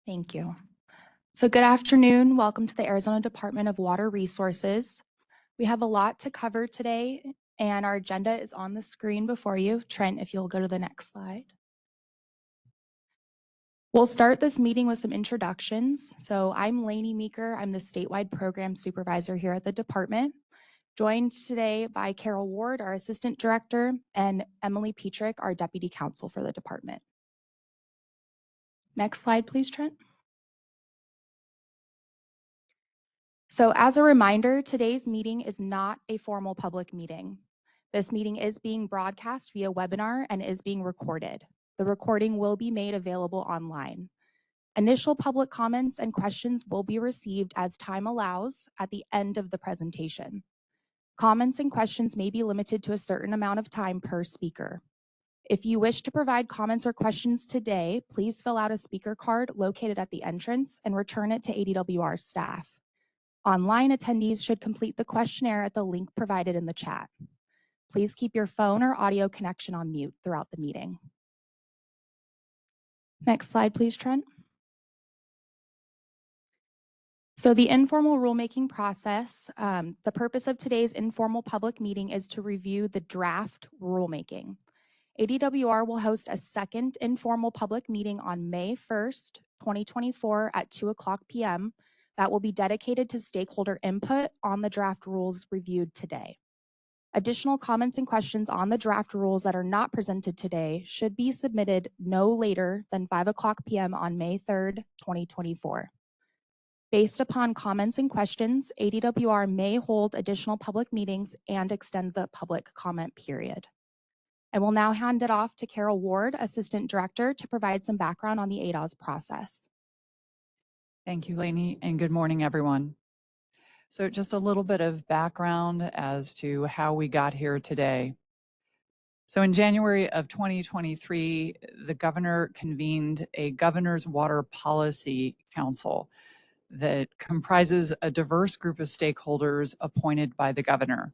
Thank you. So good afternoon. Welcome to the Arizona Department of Water Resources. We have a lot to cover today, and our agenda is on the screen before you. Trent, if you'll go to the next slide. We'll start this meeting with some introductions. So I'm Lainey Meeker. I'm the statewide program supervisor here at the department, joined today by Carol Ward, our assistant director, and Emily Petrick, our deputy counsel for the department. Next slide, please, Trent. So as a reminder, today's meeting is not a formal public meeting. This meeting is being broadcast via webinar and is being recorded. The recording will be made available online. Initial public comments and questions will be received as time allows at the end of the presentation. Comments and questions may be limited to a certain amount of time per speaker. If you wish to provide comments or questions today, please fill out a speaker card located at the entrance and return it to ADWR staff. Online attendees should complete the questionnaire at the link provided in the chat. Please keep your phone or audio connection on mute throughout the meeting. Next slide, please, Trent. So the informal rulemaking process, the purpose of today's informal public meeting is to review the draft rulemaking. ADWR will host a second informal public meeting on May 1st, 2024 at 2:00 p.m. that will be dedicated to stakeholder input on the draft rules reviewed today. Additional comments and questions on the draft rules that are not presented today should be submitted no later than 5:00 p.m. on May 3rd, 2024. Based upon comments and questions, ADWR may hold additional public meetings and extend the public comment period. I will now hand it off to Carol Ward, Assistant Director, to provide some background on the ADAWS process. Thank you, Lainey, and good morning, everyone. So just a little bit of background as to how we got here today. So in January of 2023, the governor convened a Governor's Water Policy Council that comprises a diverse group of stakeholders appointed by the governor.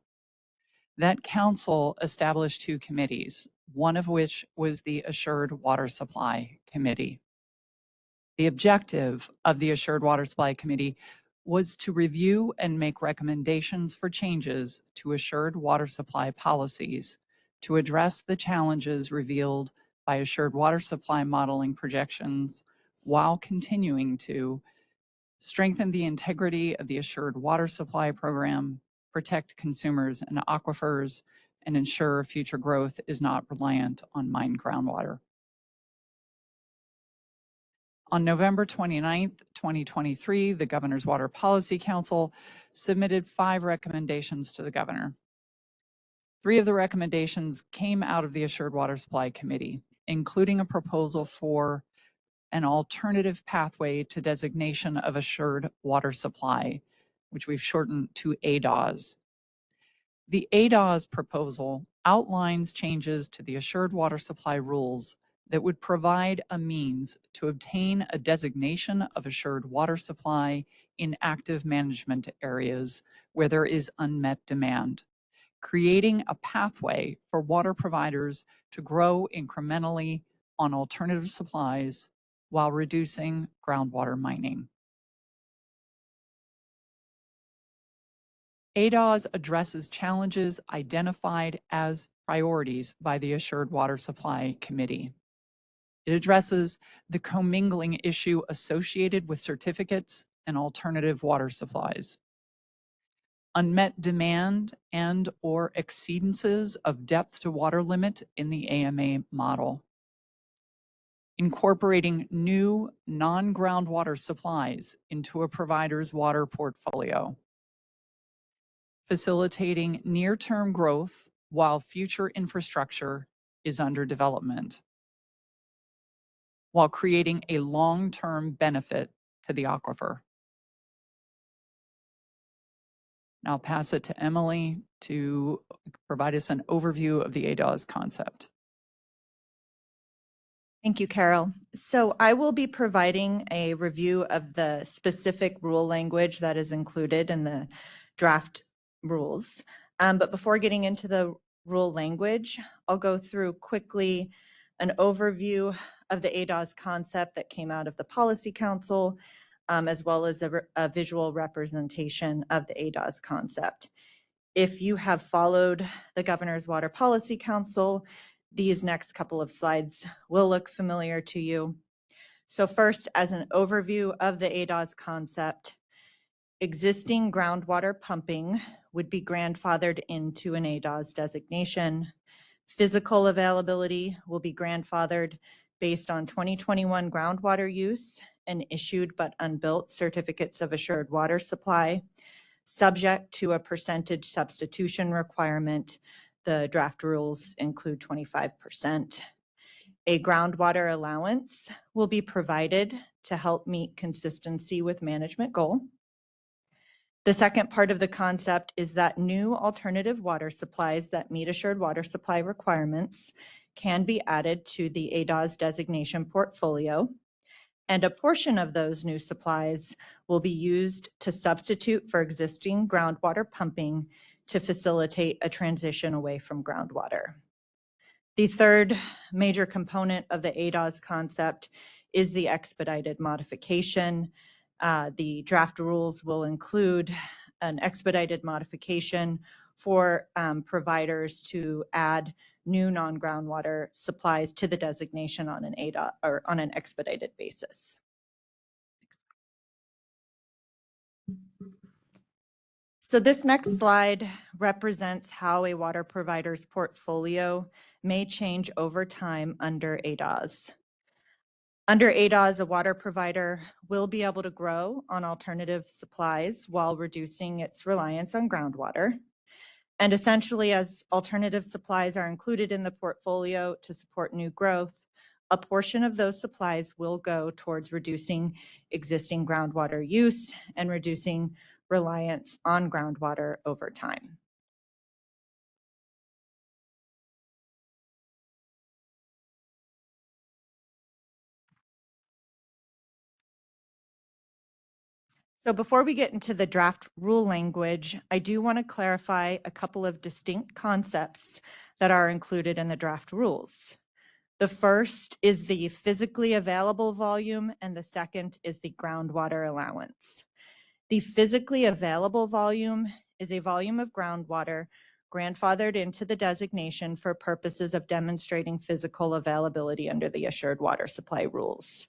That council established two committees, one of which was the Assured Water Supply Committee. The objective of the Assured Water Supply Committee was to review and make recommendations for changes to assured water supply policies to address the challenges revealed by assured water supply modeling projections while continuing to strengthen the integrity of the assured water supply program, protect consumers and aquifers, and ensure future growth is not reliant on mined groundwater. On November 29th, 2023, the Governor's Water Policy Council submitted 5 recommendations to the governor. 3 of the recommendations came out of the Assured Water Supply Committee, including a proposal for an alternative pathway to designation of assured water supply, which we've shortened to ADAWS. The ADAWS proposal outlines changes to the assured water supply rules that would provide a means to obtain a designation of assured water supply in active management areas where there is unmet demand, creating a pathway for water providers to grow incrementally on alternative supplies while reducing groundwater mining. ADAWS addresses challenges identified as priorities by the Assured Water Supply Committee. It addresses the commingling issue associated with certificates and alternative water supplies, unmet demand and/or exceedances of depth to water limit in the AMA model, incorporating new non-groundwater supplies into a provider's water portfolio, facilitating near-term growth while future infrastructure is under development, while creating a long-term benefit to the aquifer. Now I'll pass it to Emily to provide us an overview of the ADAWS concept. Thank you, Carol. So I will be providing a review of the specific rule language that is included in the draft rules. But before getting into the rule language, I'll go through quickly an overview of the ADAWS concept that came out of the Policy Council, as well as a visual representation of the ADAWS concept. If you have followed the Governor's Water Policy Council, these next couple of slides will look familiar to you. So first, as an overview of the ADAWS concept, existing groundwater pumping would be grandfathered into an ADAWS designation. Physical availability will be grandfathered based on 2021 groundwater use and issued but unbuilt certificates of assured water supply, subject to a percentage substitution requirement. The draft rules include 25%. A groundwater allowance will be provided to help meet consistency with management goal. The second part of the concept is that new alternative water supplies that meet assured water supply requirements can be added to the ADAWS designation portfolio, and a portion of those new supplies will be used to substitute for existing groundwater pumping to facilitate a transition away from groundwater. The third major component of the ADAWS concept is the expedited modification. The draft rules will include an expedited modification for providers to add new non-groundwater supplies to the designation on an ADAWS or on an expedited basis. So this next slide represents how a water provider's portfolio may change over time under ADAWS. Under ADAWS, a water provider will be able to grow on alternative supplies while reducing its reliance on groundwater. And essentially, as alternative supplies are included in the portfolio to support new growth, a portion of those supplies will go towards reducing existing groundwater use and reducing reliance on groundwater over time. So before we get into the draft rule language, I do want to clarify a couple of distinct concepts that are included in the draft rules. The first is the physically available volume, and the second is the groundwater allowance. The physically available volume is a volume of groundwater grandfathered into the designation for purposes of demonstrating physical availability under the assured water supply rules.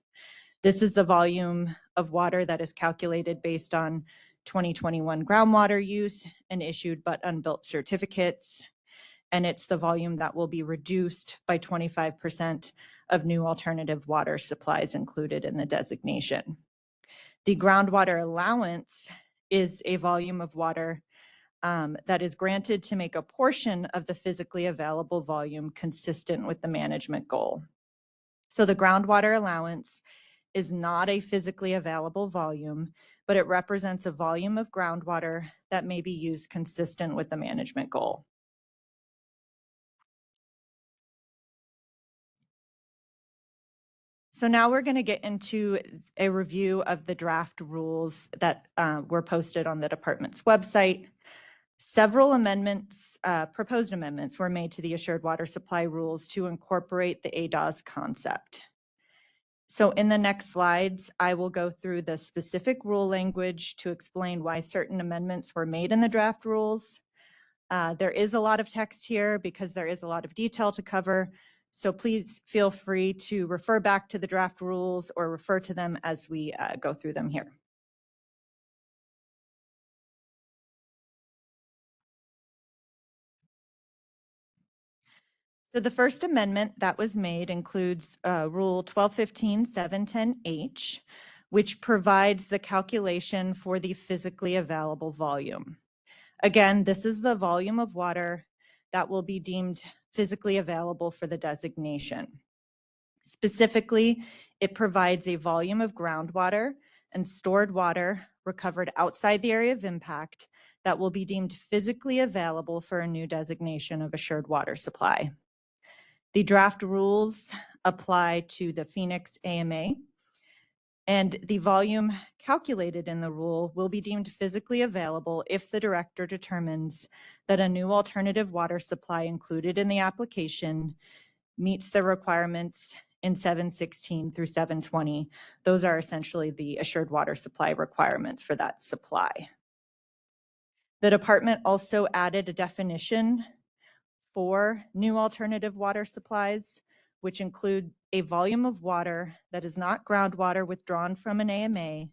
This is the volume of water that is calculated based on 2021 groundwater use and issued but unbuilt certificates. And it's the volume that will be reduced by 25% of new alternative water supplies included in the designation. The groundwater allowance is a volume of water that is granted to make a portion of the physically available volume consistent with the management goal. So the groundwater allowance is not a physically available volume, but it represents a volume of groundwater that may be used consistent with the management goal. So now we're going to get into a review of the draft rules that were posted on the department's website. Several amendments, proposed amendments, were made to the assured water supply rules to incorporate the ADAWS concept. So in the next slides, I will go through the specific rule language to explain why certain amendments were made in the draft rules. There is a lot of text here because there is a lot of detail to cover. So please feel free to refer back to the draft rules or refer to them as we go through them here. So the first amendment that was made includes Rule 1215-710H, which provides the calculation for the physically available volume. Again, this is the volume of water that will be deemed physically available for the designation. Specifically, it provides a volume of groundwater and stored water recovered outside the area of impact that will be deemed physically available for a new designation of assured water supply. The draft rules apply to the Phoenix AMA, and the volume calculated in the rule will be deemed physically available if the director determines that a new alternative water supply included in the application meets the requirements in 716 through 720. Those are essentially the assured water supply requirements for that supply. The department also added a definition for new alternative water supplies, which include a volume of water that is not groundwater withdrawn from an AMA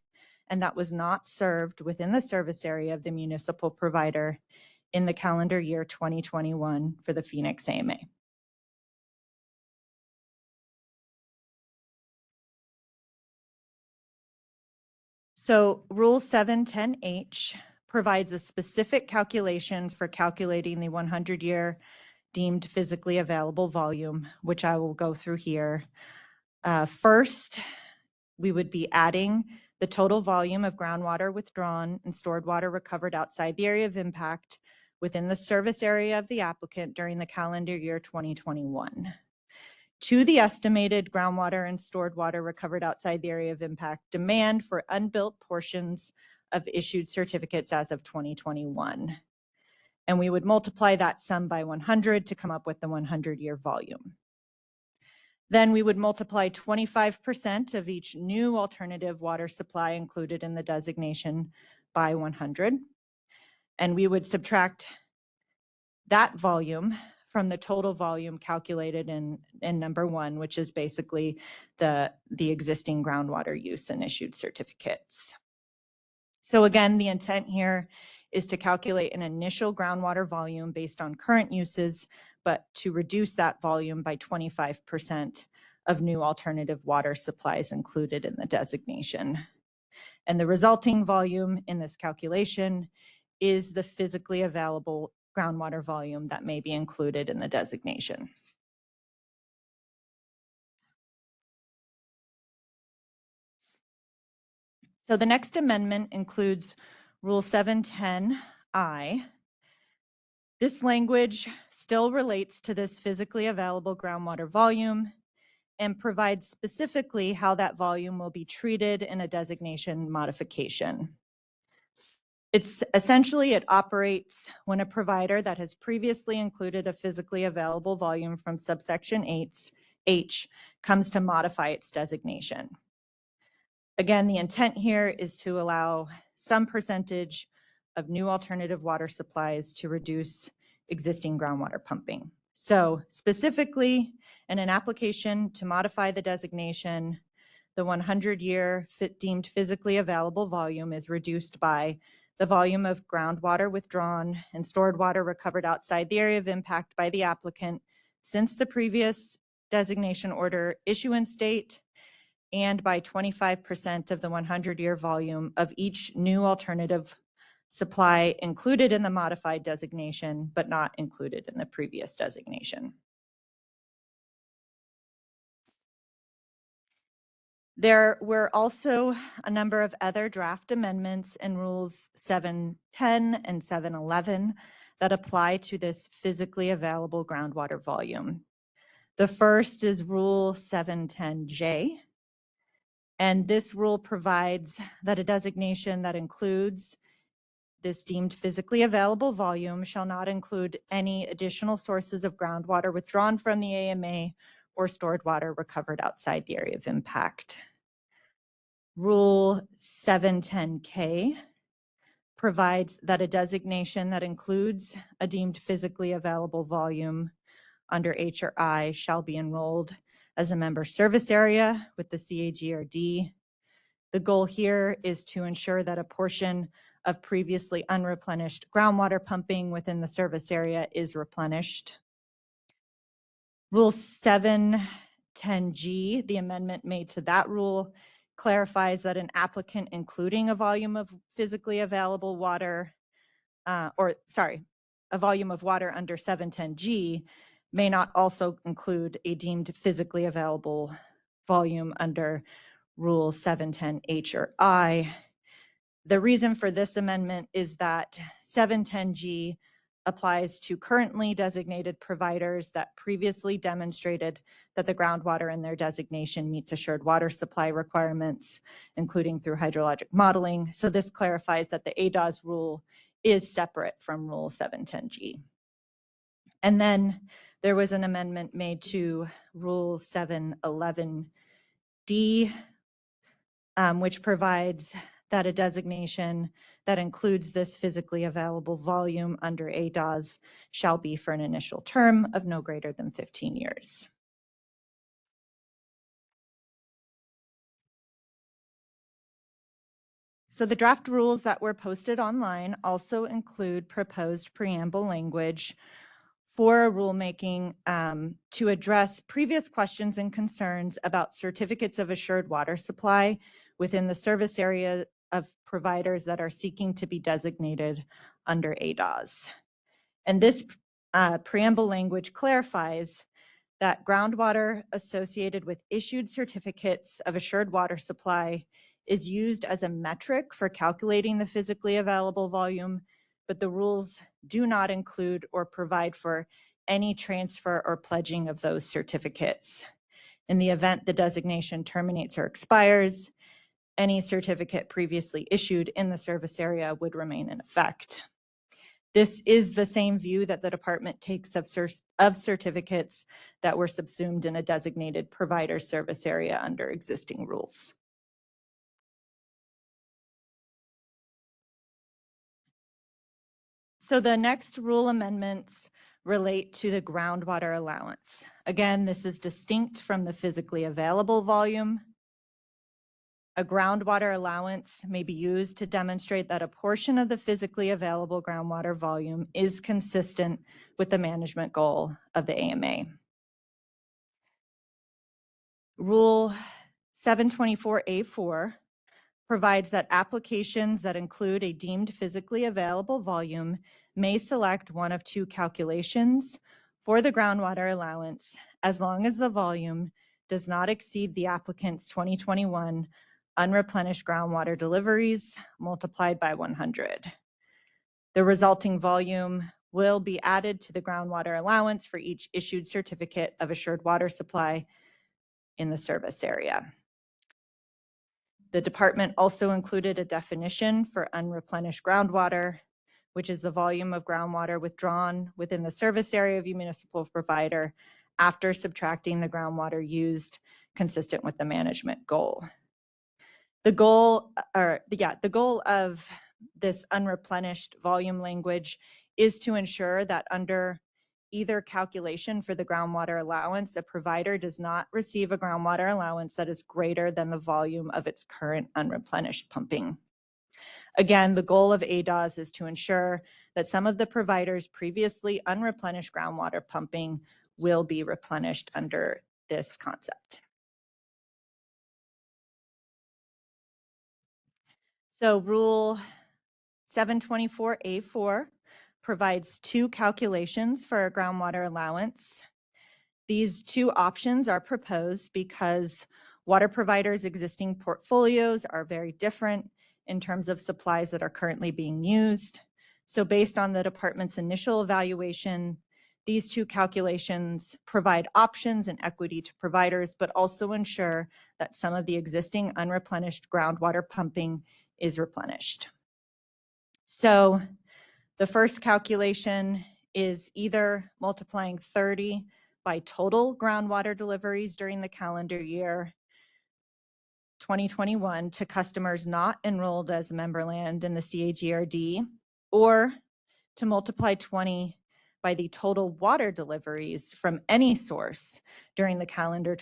and that was not served within the service area of the municipal provider in the calendar year 2021 for the Phoenix AMA. So Rule 710H provides a specific calculation for calculating the 100-year deemed physically available volume, which I will go through here. First, we would be adding the total volume of groundwater withdrawn and stored water recovered outside the area of impact within the service area of the applicant during the calendar year 2021 to the estimated groundwater and stored water recovered outside the area of impact demand for unbuilt portions of issued certificates as of 2021. And we would multiply that sum by 100 to come up with the 100-year volume. Then we would multiply 25% of each new alternative water supply included in the designation by 100. And we would subtract that volume from the total volume calculated in number one, which is basically the existing groundwater use and issued certificates. So again, the intent here is to calculate an initial groundwater volume based on current uses, but to reduce that volume by 25% of new alternative water supplies included in the designation. And the resulting volume in this calculation is the physically available groundwater volume that may be included in the designation. So the next amendment includes Rule 710I. This language still relates to this physically available groundwater volume and provides specifically how that volume will be treated in a designation modification. It's essentially, it operates when a provider that has previously included a physically available volume from subsection H comes to modify its designation. Again, the intent here is to allow some percentage of new alternative water supplies to reduce existing groundwater pumping. So specifically, in an application to modify the designation, the 100-year deemed physically available volume is reduced by the volume of groundwater withdrawn and stored water recovered outside the area of impact by the applicant since the previous designation order issuance date, and by 25% of the 100-year volume of each new alternative supply included in the modified designation, but not included in the previous designation. There were also a number of other draft amendments in Rules 710 and 711 that apply to this physically available groundwater volume. The first is Rule 710J, and this rule provides that a designation that includes this deemed physically available volume shall not include any additional sources of groundwater withdrawn from the AMA or stored water recovered outside the area of impact. Rule 710K provides that a designation that includes a deemed physically available volume under H or I shall be enrolled as a member service area with the CAGRD. The goal here is to ensure that a portion of previously unreplenished groundwater pumping within the service area is replenished. Rule 710G, the amendment made to that rule, clarifies that an applicant including a volume of physically available water, a volume of water under 710G may not also include a deemed physically available volume under Rule 710H or I. The reason for this amendment is that 710G applies to currently designated providers that previously demonstrated that the groundwater in their designation meets assured water supply requirements, including through hydrologic modeling. So this clarifies that the ADAWS rule is separate from Rule 710G. And then there was an amendment made to Rule 711D, which provides that a designation that includes this physically available volume under ADAWS shall be for an initial term of no greater than 15 years. So the draft rules that were posted online also include proposed preamble language for rulemaking to address previous questions and concerns about certificates of assured water supply within the service area of providers that are seeking to be designated under ADAWS. And this preamble language clarifies that groundwater associated with issued certificates of assured water supply is used as a metric for calculating the physically available volume, but the rules do not include or provide for any transfer or pledging of those certificates. In the event the designation terminates or expires, any certificate previously issued in the service area would remain in effect. This is the same view that the department takes of certificates that were subsumed in a designated provider service area under existing rules. So the next rule amendments relate to the groundwater allowance. Again, this is distinct from the physically available volume. A groundwater allowance may be used to demonstrate that a portion of the physically available groundwater volume is consistent with the management goal of the AMA. Rule 724A4 provides that applications that include a deemed physically available volume may select one of two calculations for the groundwater allowance as long as the volume does not exceed the applicant's 2021 unreplenished groundwater deliveries multiplied by 100. The resulting volume will be added to the groundwater allowance for each issued certificate of assured water supply in the service area. The department also included a definition for unreplenished groundwater, which is the volume of groundwater withdrawn within the service area of a municipal provider after subtracting the groundwater used consistent with the management goal. The goal of this unreplenished volume language is to ensure that under either calculation for the groundwater allowance, a provider does not receive a groundwater allowance that is greater than the volume of its current unreplenished pumping. Again, the goal of ADAWS is to ensure that some of the providers' previously unreplenished groundwater pumping will be replenished under this concept. So Rule 724A4 provides two calculations for a groundwater allowance. These two options are proposed because water providers' existing portfolios are very different in terms of supplies that are currently being used. So based on the department's initial evaluation, these two calculations provide options and equity to providers, but also ensure that some of the existing unreplenished groundwater pumping is replenished. So the first calculation is either multiplying 30 by total groundwater deliveries during the calendar year 2021 to customers not enrolled as memberland in the CAGRD, or to multiply 20 by the total water deliveries from any source during the calendar year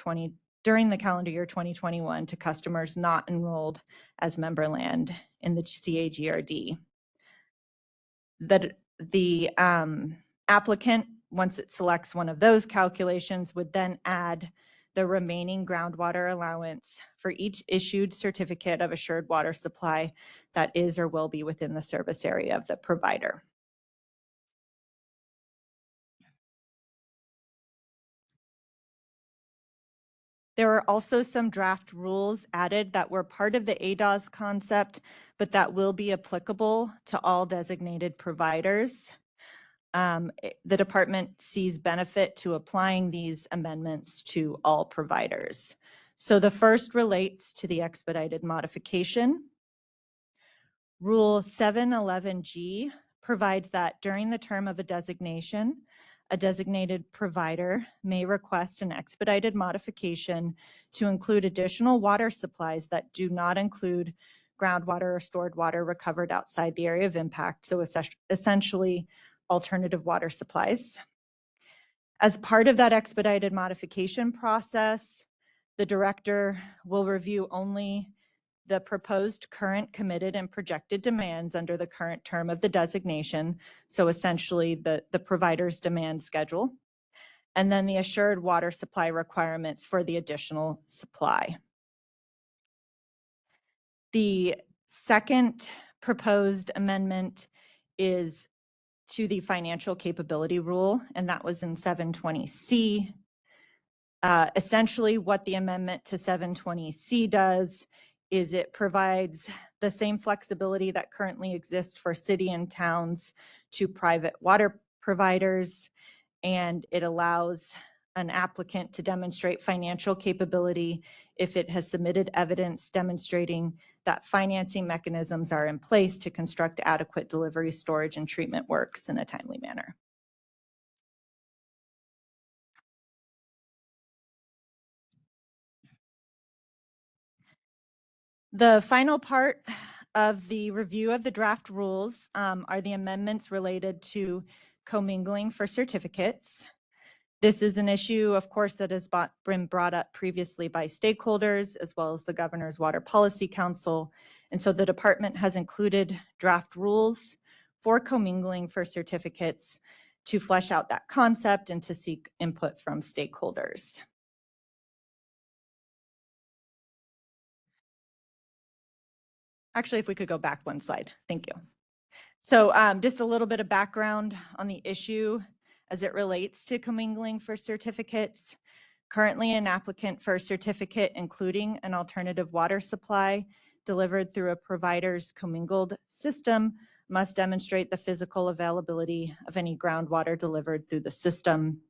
2021 to customers not enrolled as memberland in the CAGRD. That the applicant, once it selects one of those calculations, would then add the remaining groundwater allowance for each issued certificate of assured water supply that is or will be within the service area of the provider. There are also some draft rules added that were part of the ADAWS concept, but that will be applicable to all designated providers. The department sees benefit to applying these amendments to all providers. So the first relates to the expedited modification. Rule 711G provides that during the term of a designation, a designated provider may request an expedited modification to include additional water supplies that do not include groundwater or stored water recovered outside the area of impact, so essentially alternative water supplies. As part of that expedited modification process, the director will review only the proposed current committed and projected demands under the current term of the designation, so essentially the provider's demand schedule, and then the assured water supply requirements for the additional supply. The second proposed amendment is to the financial capability rule, and that was in 720C. Essentially, what the amendment to 720C does is it provides the same flexibility that currently exists for city and towns to private water providers, and it allows an applicant to demonstrate financial capability if it has submitted evidence demonstrating that financing mechanisms are in place to construct adequate delivery, storage, and treatment works in a timely manner. The final part of the review of the draft rules are the amendments related to commingling for certificates. This is an issue, of course, that has been brought up previously by stakeholders as well as the Governor's Water Policy Council. And so the department has included draft rules for commingling for certificates to flesh out that concept and to seek input from stakeholders. Actually, if we could go back one slide, thank you. So just a little bit of background on the issue as it relates to commingling for certificates. Currently, an applicant for a certificate, including an alternative water supply delivered through a provider's commingled system, must demonstrate the physical availability of any groundwater delivered through the system.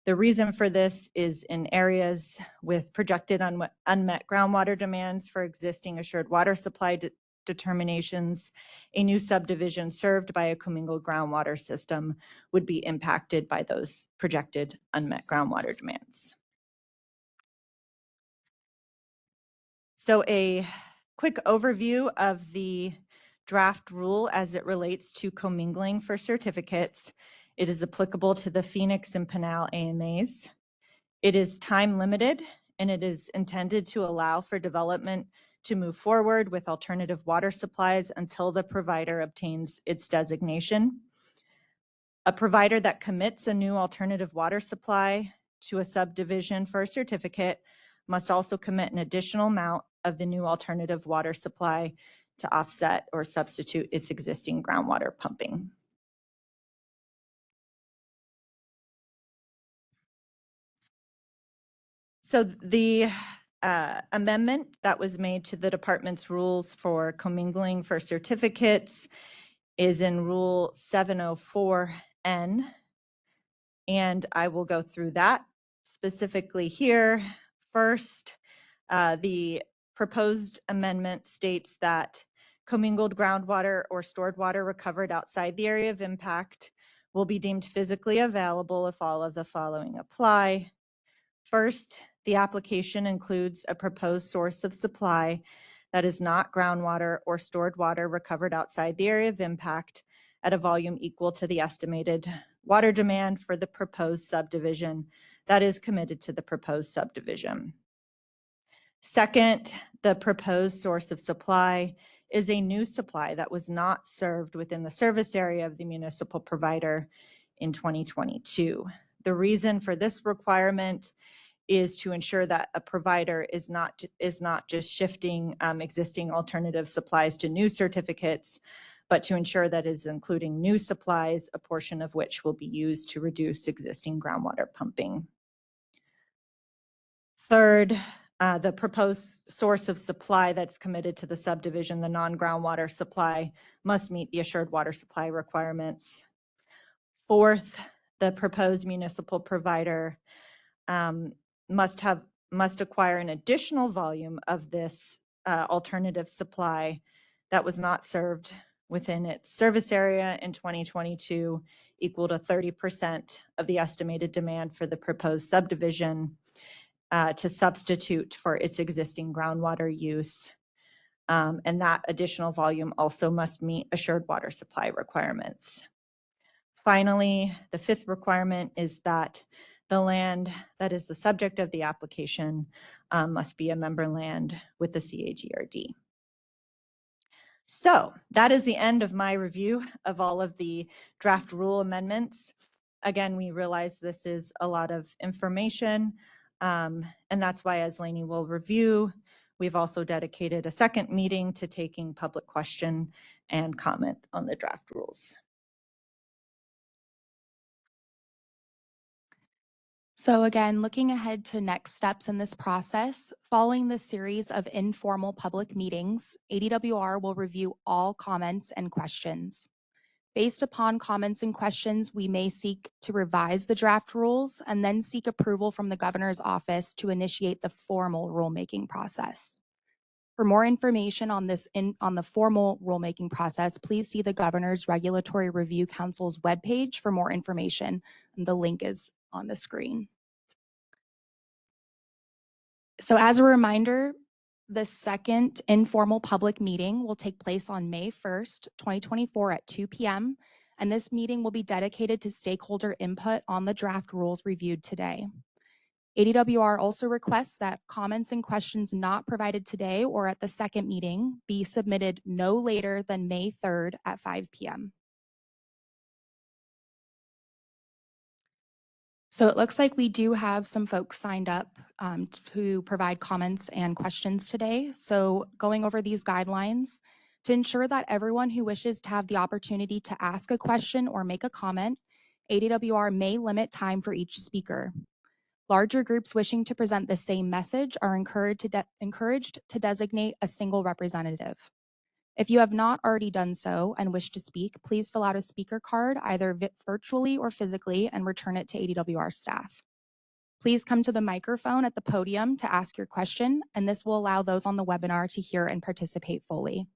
The reason for this is in areas with projected unmet groundwater demands for existing assured water supply determinations, a new subdivision served by a commingled groundwater system would be impacted by those projected unmet groundwater demands. So a quick overview of the draft rule as it relates to commingling for certificates. It is applicable to the Phoenix and Pinal AMAs. It is time limited, and it is intended to allow for development to move forward with alternative water supplies until the provider obtains its designation. A provider that commits a new alternative water supply to a subdivision for a certificate must also commit an additional amount of the new alternative water supply to offset or substitute its existing groundwater pumping. So the amendment that was made to the department's rules for commingling for certificates is in Rule 704N, and I will go through that specifically here. First, the proposed amendment states that commingled groundwater or stored water recovered outside the area of impact will be deemed physically available if all of the following apply. First, the application includes a proposed source of supply that is not groundwater or stored water recovered outside the area of impact at a volume equal to the estimated water demand for the proposed subdivision that is committed to the proposed subdivision. Second, the proposed source of supply is a new supply that was not served within the service area of the municipal provider in 2022. The reason for this requirement is to ensure that a provider is not just shifting existing alternative supplies to new certificates, but to ensure that is including new supplies, a portion of which will be used to reduce existing groundwater pumping. Third, the proposed source of supply that's committed to the subdivision, the non-groundwater supply, must meet the assured water supply requirements. Fourth, the proposed municipal provider must acquire an additional volume of this alternative supply that was not served within its service area in 2022 equal to 30% of the estimated demand for the proposed subdivision to substitute for its existing groundwater use. And that additional volume also must meet assured water supply requirements. Finally, the fifth requirement is that the land that is the subject of the application must be a member land with the CAGRD. So that is the end of my review of all of the draft rule amendments. Again, we realize this is a lot of information, and that's why, as Lainey will review, we've also dedicated a second meeting to taking public question and comment on the draft rules. So again, looking ahead to next steps in this process, following this series of informal public meetings, ADWR will review all comments and questions. Based upon comments and questions, we may seek to revise the draft rules and then seek approval from the governor's office to initiate the formal rulemaking process. For more information on on the formal rulemaking process, please see the Governor's Regulatory Review Council's webpage for more information. And the link is on the screen. So as a reminder, the second informal public meeting will take place on May 1st, 2024 at 2 p.m. And this meeting will be dedicated to stakeholder input on the draft rules reviewed today. ADWR also requests that comments and questions not provided today or at the second meeting be submitted no later than May 3rd at 5 p.m. So it looks like we do have some folks signed up to provide comments and questions today. So going over these guidelines, to ensure that everyone who wishes to have the opportunity to ask a question or make a comment, ADWR may limit time for each speaker. Larger groups wishing to present the same message are encouraged to designate a single representative. If you have not already done so and wish to speak, please fill out a speaker card either virtually or physically and return it to ADWR staff. Please come to the microphone at the podium to ask your question, and this will allow those on the webinar to hear and participate fully.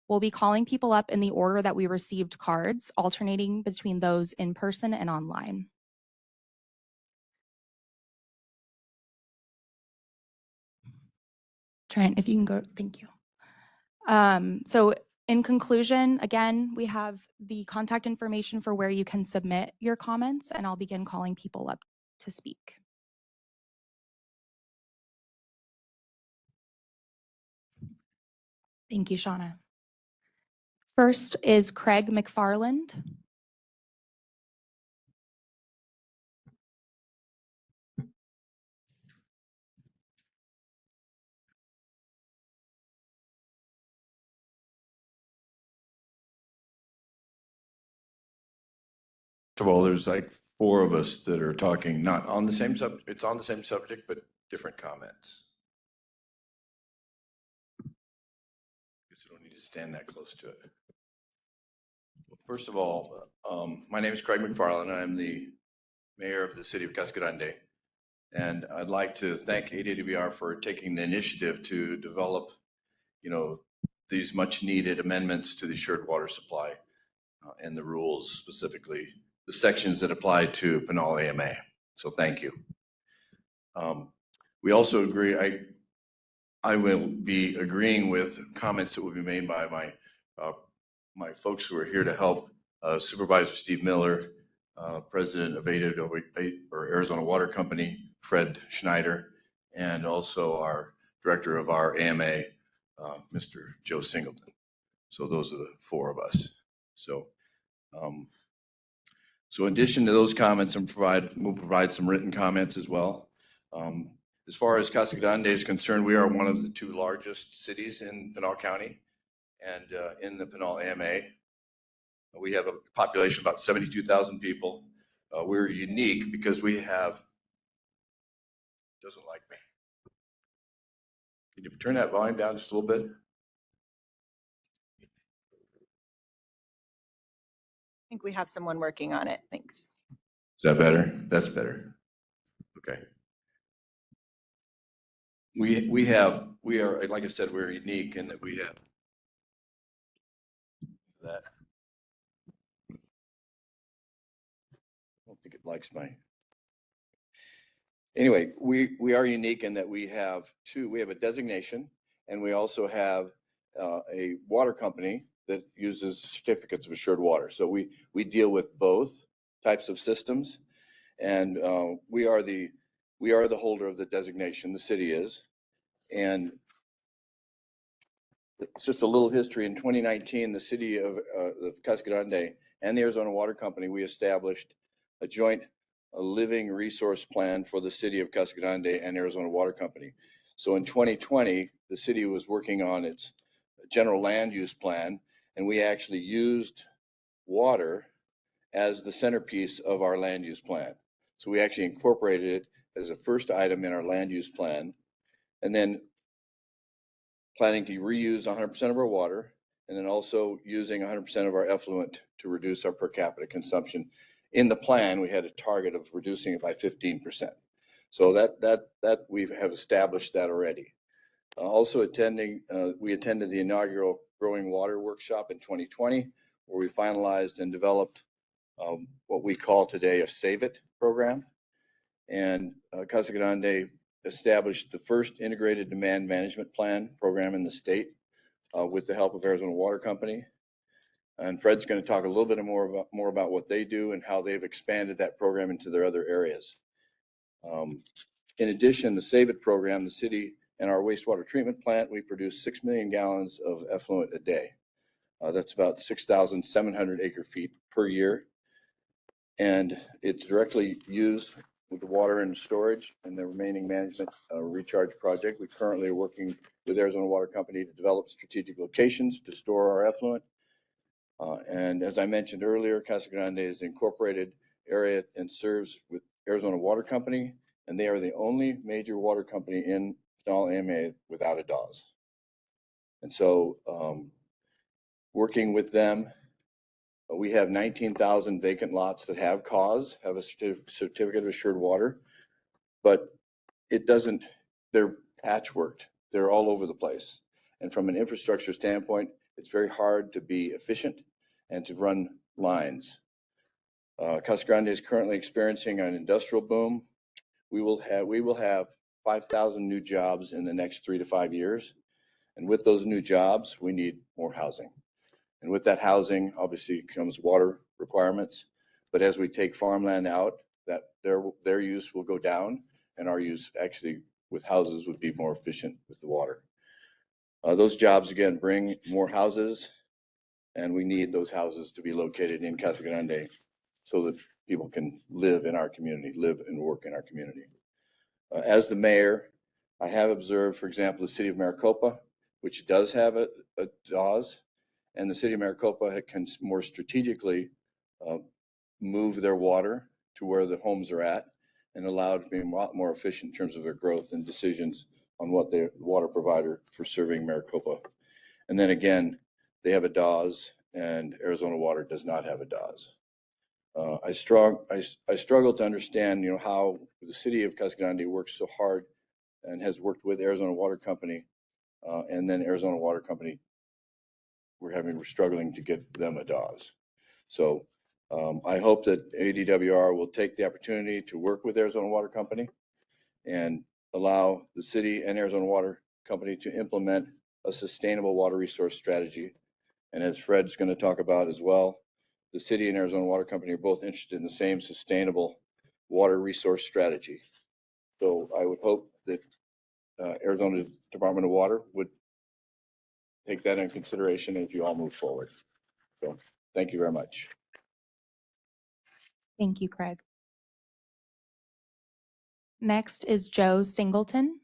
We'll be calling people up in the order that we received cards, alternating between those in person and online. Trent, if you can go, thank you. So in conclusion, again, we have the contact information for where you can submit your comments, and I'll begin calling people up to speak. Thank you, Shauna. First is Craig McFarland. First of all, there's like 4 of us that are talking, not on the same subject, it's on the same subject, but different comments. I guess I don't need to stand that close to it. Well, first of all, my name is Craig McFarland. I'm the mayor of the city of Casa Grande. And I'd like to thank ADWR for taking the initiative to develop, these much needed amendments to the assured water supply and the rules, specifically the sections that apply to Pinal AMA. So thank you. We also agree, I will be agreeing with comments that will be made by my folks who are here to help, Supervisor Steve Miller, President of Arizona Water Company, Fred Schneider, and also our Director of our AMA, Mr. Joe Singleton. So those are the 4 of us. So in addition to those comments, we'll provide some written comments as well. As far as Casa Grande is concerned, we are one of the 2 largest cities in Pinal County, and in the Pinal AMA, we have a population of about 72,000 people. We're unique because we have, doesn't like me. Can you turn that volume down just a little bit? I think we have someone working on it. Thanks. Is that better? That's better. Okay. We are, like I said, we're unique in that we have that. I don't think it likes my. Anyway, we are unique in that we have a designation, and we also have a water company that uses certificates of assured water. So we deal with both types of systems, and we are the holder of the designation. The city is, and it's just a little history. In 2019, the city of Casa Grande and the Arizona Water Company, we established a joint living resource plan for the city of Casa Grande and Arizona Water Company. So in 2020, the city was working on its general land use plan, and we actually used water as the centerpiece of our land use plan. So we actually incorporated it as a first item in our land use plan, and then planning to reuse 100% of our water, and then also using 100% of our effluent to reduce our per capita consumption. In the plan, we had a target of reducing it by 15%. So that we have established that already. Also we attended the inaugural Growing Water Workshop in 2020, where we finalized and developed what we call today a Save It program. And Casa Grande established the first integrated demand management plan program in the state with the help of Arizona Water Company. And Fred's going to talk a little bit more about what they do and how they've expanded that program into their other areas. In addition, the Save It program, the city and our wastewater treatment plant, we produce 6 million gallons of effluent a day. That's about 6,700 acre feet per year. And it's directly used with the water and storage and the remaining management recharge project. We currently are working with Arizona Water Company to develop strategic locations to store our effluent. And as I mentioned earlier, Casa Grande is the incorporated area and serves with Arizona Water Company, and they are the only major water company in Pinal AMA without a ADAWS. And so working with them, we have 19,000 vacant lots that have CAWS, have a certificate of assured water, but they're patchworked. They're all over the place. And from an infrastructure standpoint, it's very hard to be efficient and to run lines. Casa Grande is currently experiencing an industrial boom. We will have 5,000 new jobs in the next 3 to 5 years. And with those new jobs, we need more housing. And with that housing, obviously comes water requirements. But as we take farmland out, that their use will go down, and our use actually with houses would be more efficient with the water. Those jobs again bring more houses, and we need those houses to be located in Casa Grande so that people can live in our community, live and work in our community. As the mayor, I have observed, for example, the city of Maricopa, which does have a ADAWS, and the city of Maricopa can more strategically move their water to where the homes are at and allow it to be a lot more efficient in terms of their growth and decisions on what the water provider for serving Maricopa. And then again, they have a ADAWS, and Arizona Water does not have a ADAWS. I struggle to understand, how the city of Casa Grande works so hard and has worked with Arizona Water Company, and then Arizona Water Company, we're struggling to get them a ADAWS. So I hope that ADWR will take the opportunity to work with Arizona Water Company and allow the city and Arizona Water Company to implement a sustainable water resource strategy. And as Fred's going to talk about as well, the city and Arizona Water Company are both interested in the same sustainable water resource strategy. So I would hope that Arizona Department of Water would take that into consideration as you all move forward. So thank you very much. Thank you, Craig. Next is Joe Singleton.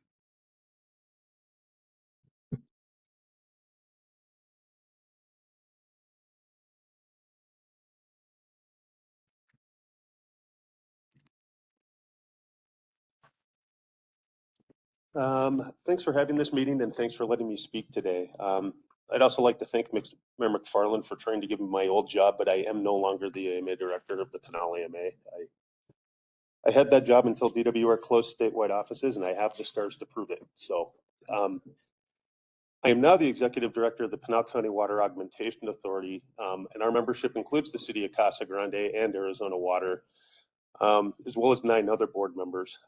Thanks for having this meeting, and thanks for letting me speak today. I'd also like to thank Mayor McFarland for trying to give me my old job, but I am no longer the AMA director of the Pinal AMA. I had that job until DWR closed statewide offices, and I have the scars to prove it. So I am now the Executive Director of the Pinal County Water Augmentation Authority, and our membership includes the City of Casa Grande and Arizona Water, as well as 9 other board members.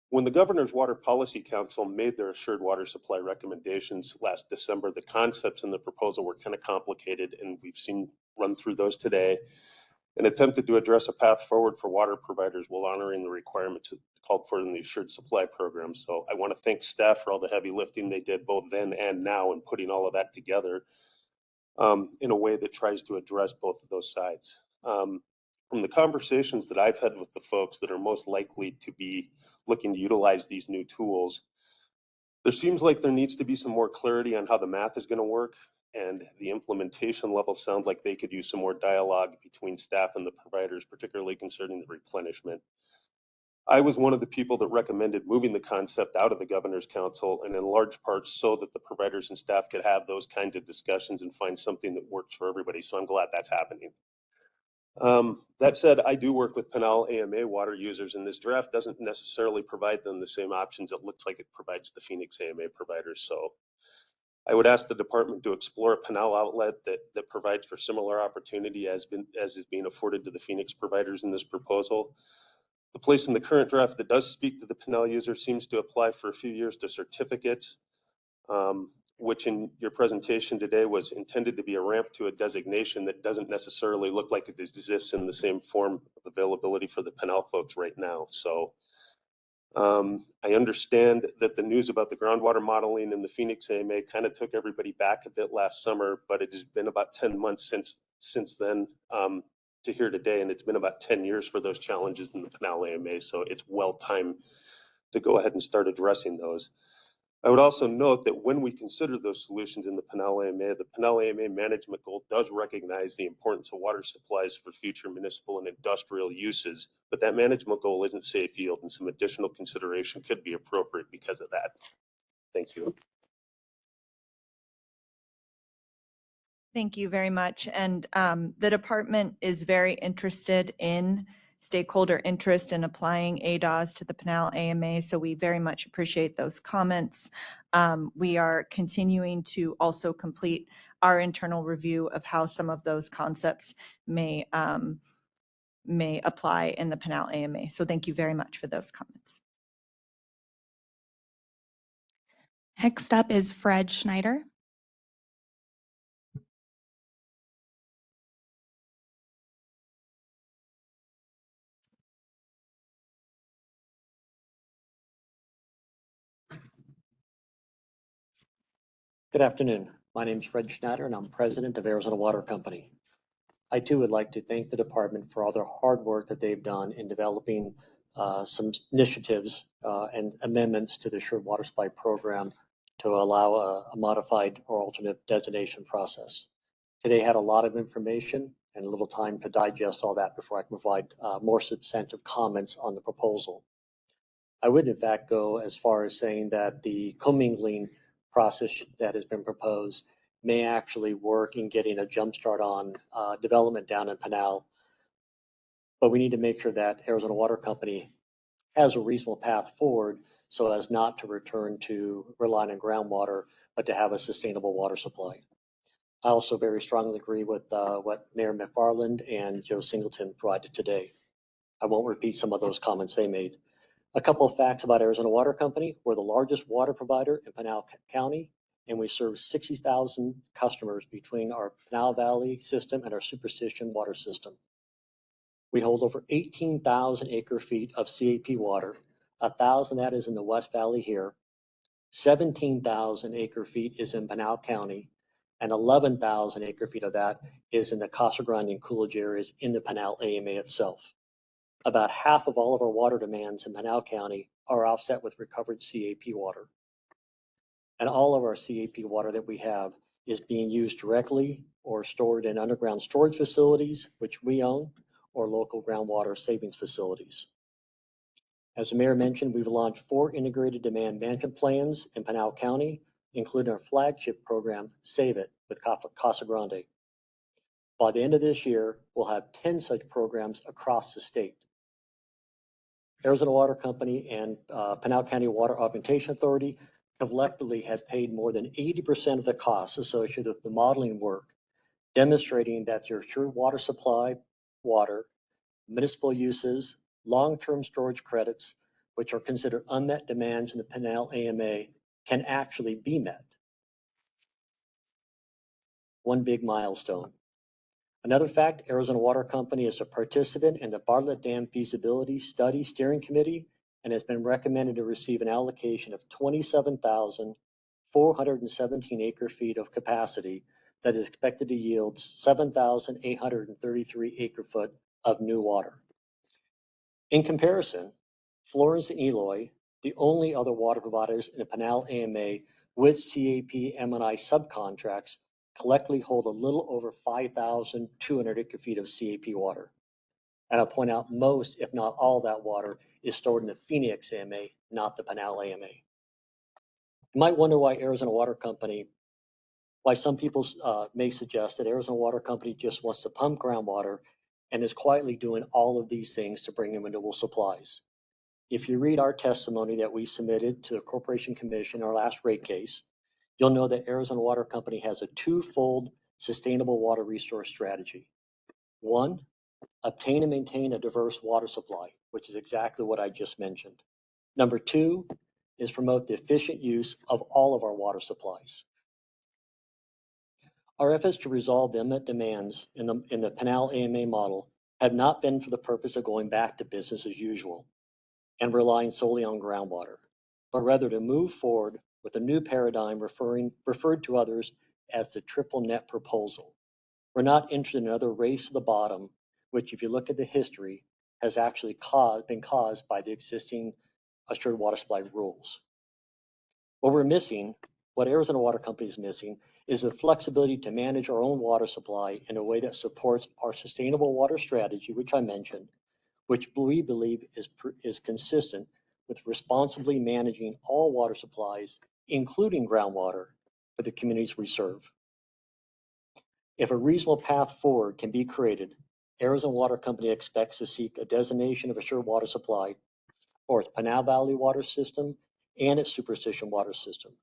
When the Governor's Water Policy Council made their assured water supply recommendations last December, the concepts in the proposal were kind of complicated, and we've seen run through those today, and attempted to address a path forward for water providers while honoring the requirements called for in the assured supply program. So I want to thank staff for all the heavy lifting they did both then and now in putting all of that together in a way that tries to address both of those sides. From the conversations that I've had with the folks that are most likely to be looking to utilize these new tools, there seems like there needs to be some more clarity on how the math is going to work, and the implementation level sounds like they could use some more dialogue between staff and the providers, particularly concerning the replenishment. I was one of the people that recommended moving the concept out of the Governor's Council, and in large part so that the providers and staff could have those kinds of discussions and find something that works for everybody. So I'm glad that's happening. That said, I do work with Pinal AMA water users, and this draft doesn't necessarily provide them the same options it looks like it provides the Phoenix AMA providers. So I would ask the department to explore a Pinal outlet that provides for similar opportunity as is being afforded to the Phoenix providers in this proposal. The place in the current draft that does speak to the Pinal user seems to apply for a few years to certificates, which in your presentation today was intended to be a ramp to a designation that doesn't necessarily look like it exists in the same form of availability for the Pinal folks right now. So I understand that the news about the groundwater modeling in the Phoenix AMA kind of took everybody back a bit last summer, but it has been about 10 months since then to here today, and it's been about 10 years for those challenges in the Pinal AMA, so it's well time to go ahead and start addressing those. I would also note that when we consider those solutions in the Pinal AMA, the Pinal AMA management goal does recognize the importance of water supplies for future municipal and industrial uses, but that management goal isn't safe yield, and some additional consideration could be appropriate because of that. Thank you. Thank you very much. And the department is very interested in stakeholder interest in applying ADAWS to the Pinal AMA, so we very much appreciate those comments. We are continuing to also complete our internal review of how some of those concepts may apply in the Pinal AMA. So thank you very much for those comments. Next up is Fred Schneider. Good afternoon. My name is Fred Schneider, and I'm president of Arizona Water Company. I too would like to thank the department for all their hard work that they've done in developing some initiatives and amendments to the Assured Water Supply Program to allow a modified or alternate designation process. Today had a lot of information and a little time to digest all that before I can provide more substantive comments on the proposal. I would in fact go as far as saying that the commingling process that has been proposed may actually work in getting a jump start on development down in Pinal. But we need to make sure that Arizona Water Company has a reasonable path forward so as not to return to relying on groundwater, but to have a sustainable water supply. I also very strongly agree with what Mayor McFarland and Joe Singleton provided today. I won't repeat some of those comments they made. A couple of facts about Arizona Water Company. We're the largest water provider in Pinal County, and we serve 60,000 customers between our Pinal Valley system and our Superstition water system. We hold over 18,000 acre feet of CAP water. 1,000 that is in the West Valley here. 17,000 acre feet is in Pinal County, and 11,000 acre feet of that is in the Casa Grande and Coolidge areas in the Pinal AMA itself. About half of all of our water demands in Pinal County are offset with recovered CAP water. And all of our CAP water that we have is being used directly or stored in underground storage facilities, which we own, or local groundwater savings facilities. As the mayor mentioned, we've launched 4 integrated demand management plans in Pinal County, including our flagship program, Save It, with Casa Grande. By the end of this year, we'll have 10 such programs across the state. Arizona Water Company and Pinal County Water Augmentation Authority collectively have paid more than 80% of the costs associated with the modeling work, demonstrating that their assured water supply, water, municipal uses, long-term storage credits, which are considered unmet demands in the Pinal AMA, can actually be met. One big milestone. Another fact, Arizona Water Company is a participant in the Bartlett Dam Feasibility Study Steering Committee and has been recommended to receive an allocation of 27,417 acre-feet of capacity that is expected to yield 7,833 acre-foot of new water. In comparison, Florence and Eloy, the only other water providers in the Pinal AMA with CAP M&I subcontracts, collectively hold a little over 5,200 acre-feet of CAP water. And I'll point out most, if not all, that water is stored in the Phoenix AMA, not the Pinal AMA. You might wonder why some people may suggest that Arizona Water Company just wants to pump groundwater and is quietly doing all of these things to bring in renewable supplies. If you read our testimony that we submitted to the Corporation Commission, our last rate case, you'll know that Arizona Water Company has a twofold sustainable water resource strategy. One, obtain and maintain a diverse water supply, which is exactly what I just mentioned. Number two is promote the efficient use of all of our water supplies. Our efforts to resolve the unmet demands in the Pinal AMA model have not been for the purpose of going back to business as usual and relying solely on groundwater, but rather to move forward with a new paradigm referred to others as the triple net proposal. We're not interested in another race to the bottom, which, if you look at the history, has actually been caused by the existing assured water supply rules. What Arizona Water Company is missing, is the flexibility to manage our own water supply in a way that supports our sustainable water strategy, which I mentioned, which we believe is consistent with responsibly managing all water supplies, including groundwater, for the communities we serve. If a reasonable path forward can be created, Arizona Water Company expects to seek a designation of assured water supply for its Pinal Valley water system and its superstition water system.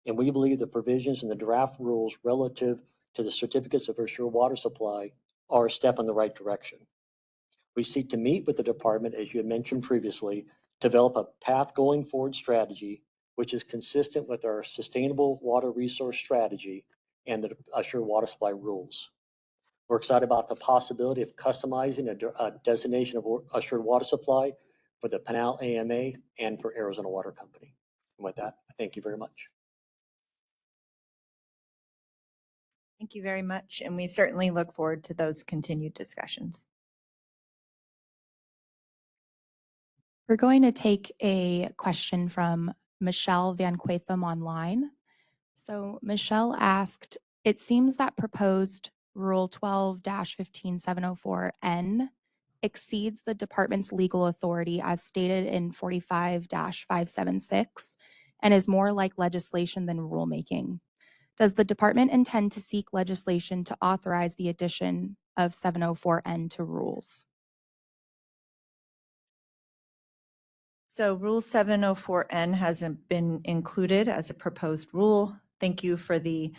And we believe the provisions in the draft rules relative to the certificates of assured water supply are a step in the right direction. We seek to meet with the department, as you had mentioned previously, to develop a path going forward strategy which is consistent with our sustainable water resource strategy and the assured water supply rules. We're excited about the possibility of customizing a designation of assured water supply for the Pinal AMA and for Arizona Water Company. And with that, thank you very much. Thank you very much, and we certainly look forward to those continued discussions. We're going to take a question from Michelle Van Quatham online. So Michelle asked, it seems that proposed Rule 12-15704N exceeds the department's legal authority as stated in 45-576 and is more like legislation than rulemaking. Does the department intend to seek legislation to authorize the addition of 704N to rules? So Rule 704N hasn't been included as a proposed rule. Thank you for the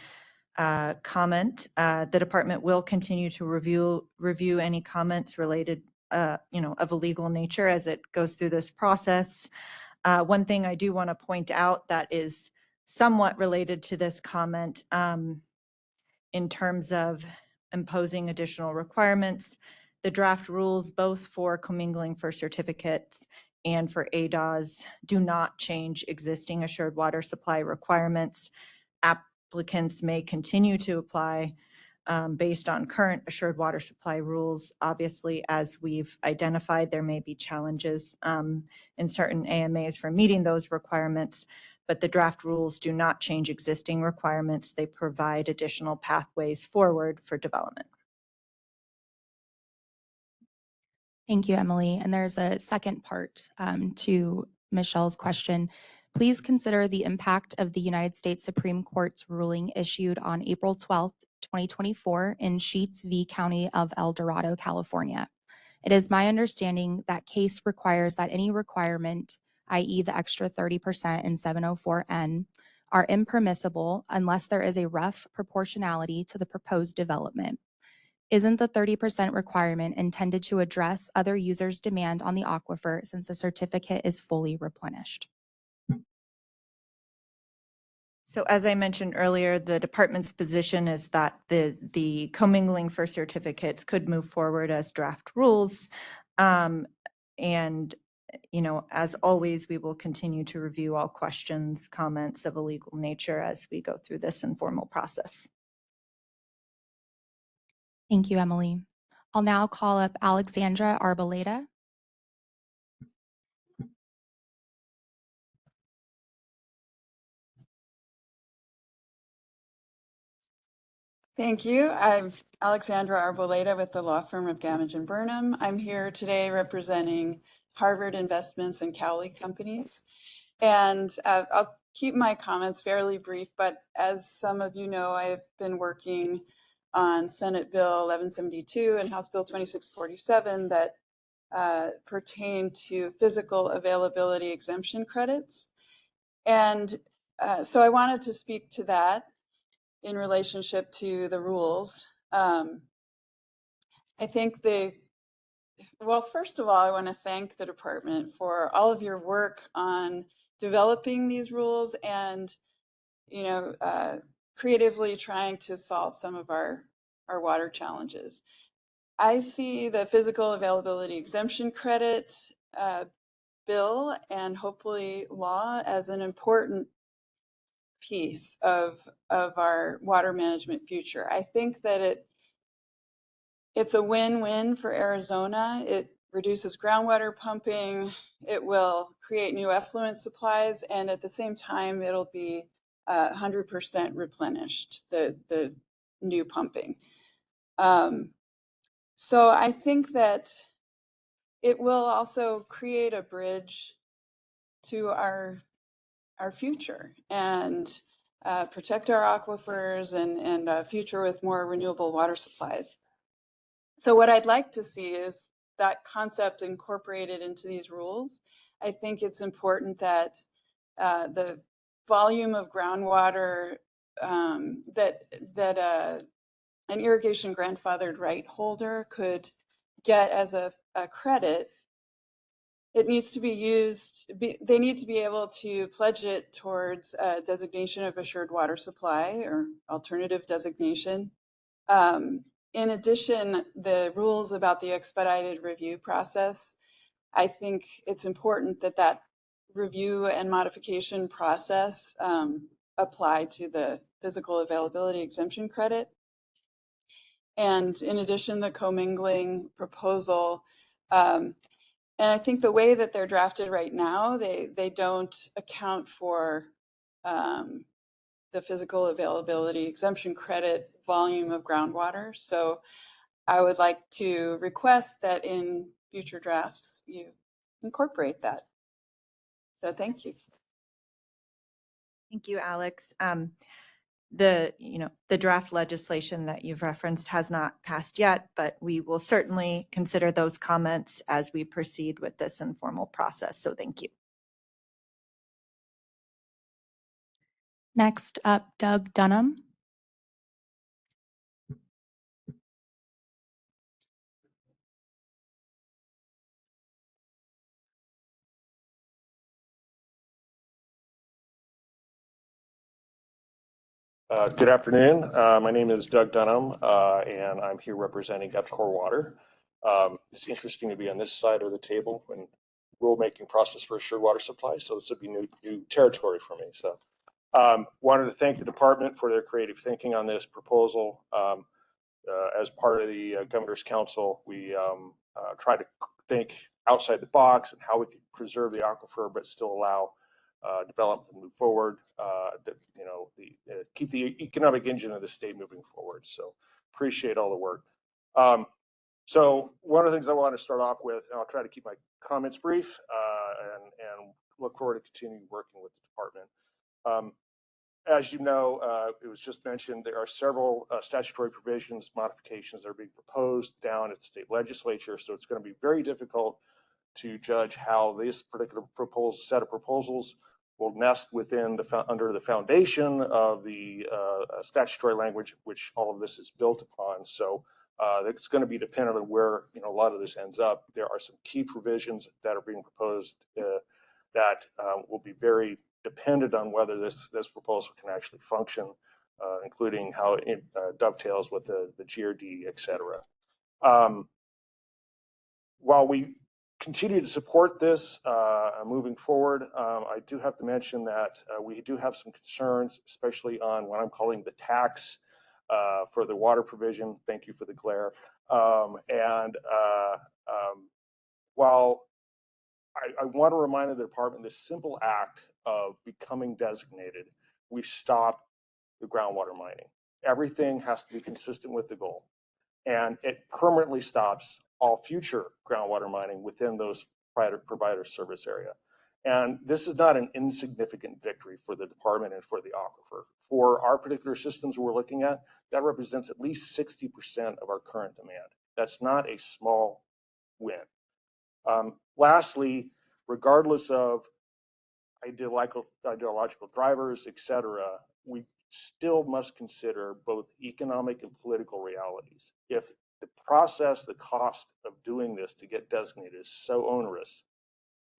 comment. The department will continue to review any comments related, of a legal nature as it goes through this process. One thing I do want to point out that is somewhat related to this comment in terms of imposing additional requirements, the draft rules both for commingling for certificates and for ADAWS do not change existing assured water supply requirements. Applicants may continue to apply based on current assured water supply rules. Obviously, as we've identified, there may be challenges in certain AMAs for meeting those requirements, but the draft rules do not change existing requirements. They provide additional pathways forward for development. Thank you, Emily. And there's a second part to Michelle's question. Please consider the impact of the United States Supreme Court's ruling issued on April 12th, 2024 in Sheets v. County of El Dorado, California. It is my understanding that case requires that any requirement i.e. the extra 30% in 704N, are impermissible unless there is a rough proportionality to the proposed development. Isn't the 30% requirement intended to address other users' demand on the aquifer since the certificate is fully replenished? So as I mentioned earlier, the department's position is that the commingling for certificates could move forward as draft rules. And, you know, as always, we will continue to review all questions, comments of a legal nature as we go through this informal process. Thank you, Emily. I'll now call up Alexandra Arboleda. Thank you. I'm Alexandra Arboleda with the law firm of Damage and Burnham. I'm here today representing Harvard Investments and Cowley Companies. And I'll keep my comments fairly brief, but as some of you know, I've been working on Senate Bill 1172 and House Bill 2647 that pertain to physical availability exemption credits. And so I wanted to speak to that in relationship to the rules. I think well, first of all, I want to thank the department for all of your work on developing these rules and, you know, creatively trying to solve some of our water challenges. I see the physical availability exemption credit bill and hopefully law as an important piece of our water management future. I think that it's a win-win for Arizona. It reduces groundwater pumping, it will create new effluent supplies, and at the same time, it'll be 100% replenished, the new pumping. So I think that it will also create a bridge to our future and protect our aquifers and a future with more renewable water supplies. So what I'd like to see is that concept incorporated into these rules. I think it's important that the volume of groundwater that an irrigation grandfathered right holder could get as a credit, it needs to be used, they need to be able to pledge it towards a designation of assured water supply or alternative designation. In addition, the rules about the expedited review process, I think it's important that that review and modification process apply to the physical availability exemption credit. And in addition, the commingling proposal, and I think the way that they're drafted right now, they don't account for the physical availability exemption credit volume of groundwater. So I would like to request that in future drafts you incorporate that. So thank you. Thank you, Alex. The draft legislation that you've referenced has not passed yet, but we will certainly consider those comments as we proceed with this informal process. So thank you. Next up, Doug Dunham. Good afternoon. My name is Doug Dunham, and I'm here representing Epcor Water. It's interesting to be on this side of the table when rulemaking process for assured water supply. So this would be new territory for me. So wanted to thank the department for their creative thinking on this proposal. As part of the Governor's Council, we try to think outside the box and how we could preserve the aquifer, but still allow development to move forward, keep the economic engine of the state moving forward. So appreciate all the work. So one of the things I want to start off with, and I'll try to keep my comments brief, and look forward to continuing working with the department. As you know, it was just mentioned, there are several statutory provisions, modifications that are being proposed down at the state legislature. So it's going to be very difficult to judge how this particular set of proposals will nest within under the foundation of the statutory language, which all of this is built upon. So it's going to be dependent on where a lot of this ends up. There are some key provisions that are being proposed that will be very dependent on whether this proposal can actually function, including how it dovetails with the GRD, et cetera. While we continue to support this moving forward, I do have to mention that we do have some concerns, especially on what I'm calling the tax for the water provision. Thank you for the glare. While I want to remind the department this simple act of becoming designated, we stop the groundwater mining. Everything has to be consistent with the goal. And it permanently stops all future groundwater mining within those provider service area. And this is not an insignificant victory for the department and for the aquifer. For our particular systems we're looking at, that represents at least 60% of our current demand. That's not a small win. Lastly, regardless of ideological drivers, et cetera, we still must consider both economic and political realities. If the process, the cost of doing this to get designated is so onerous,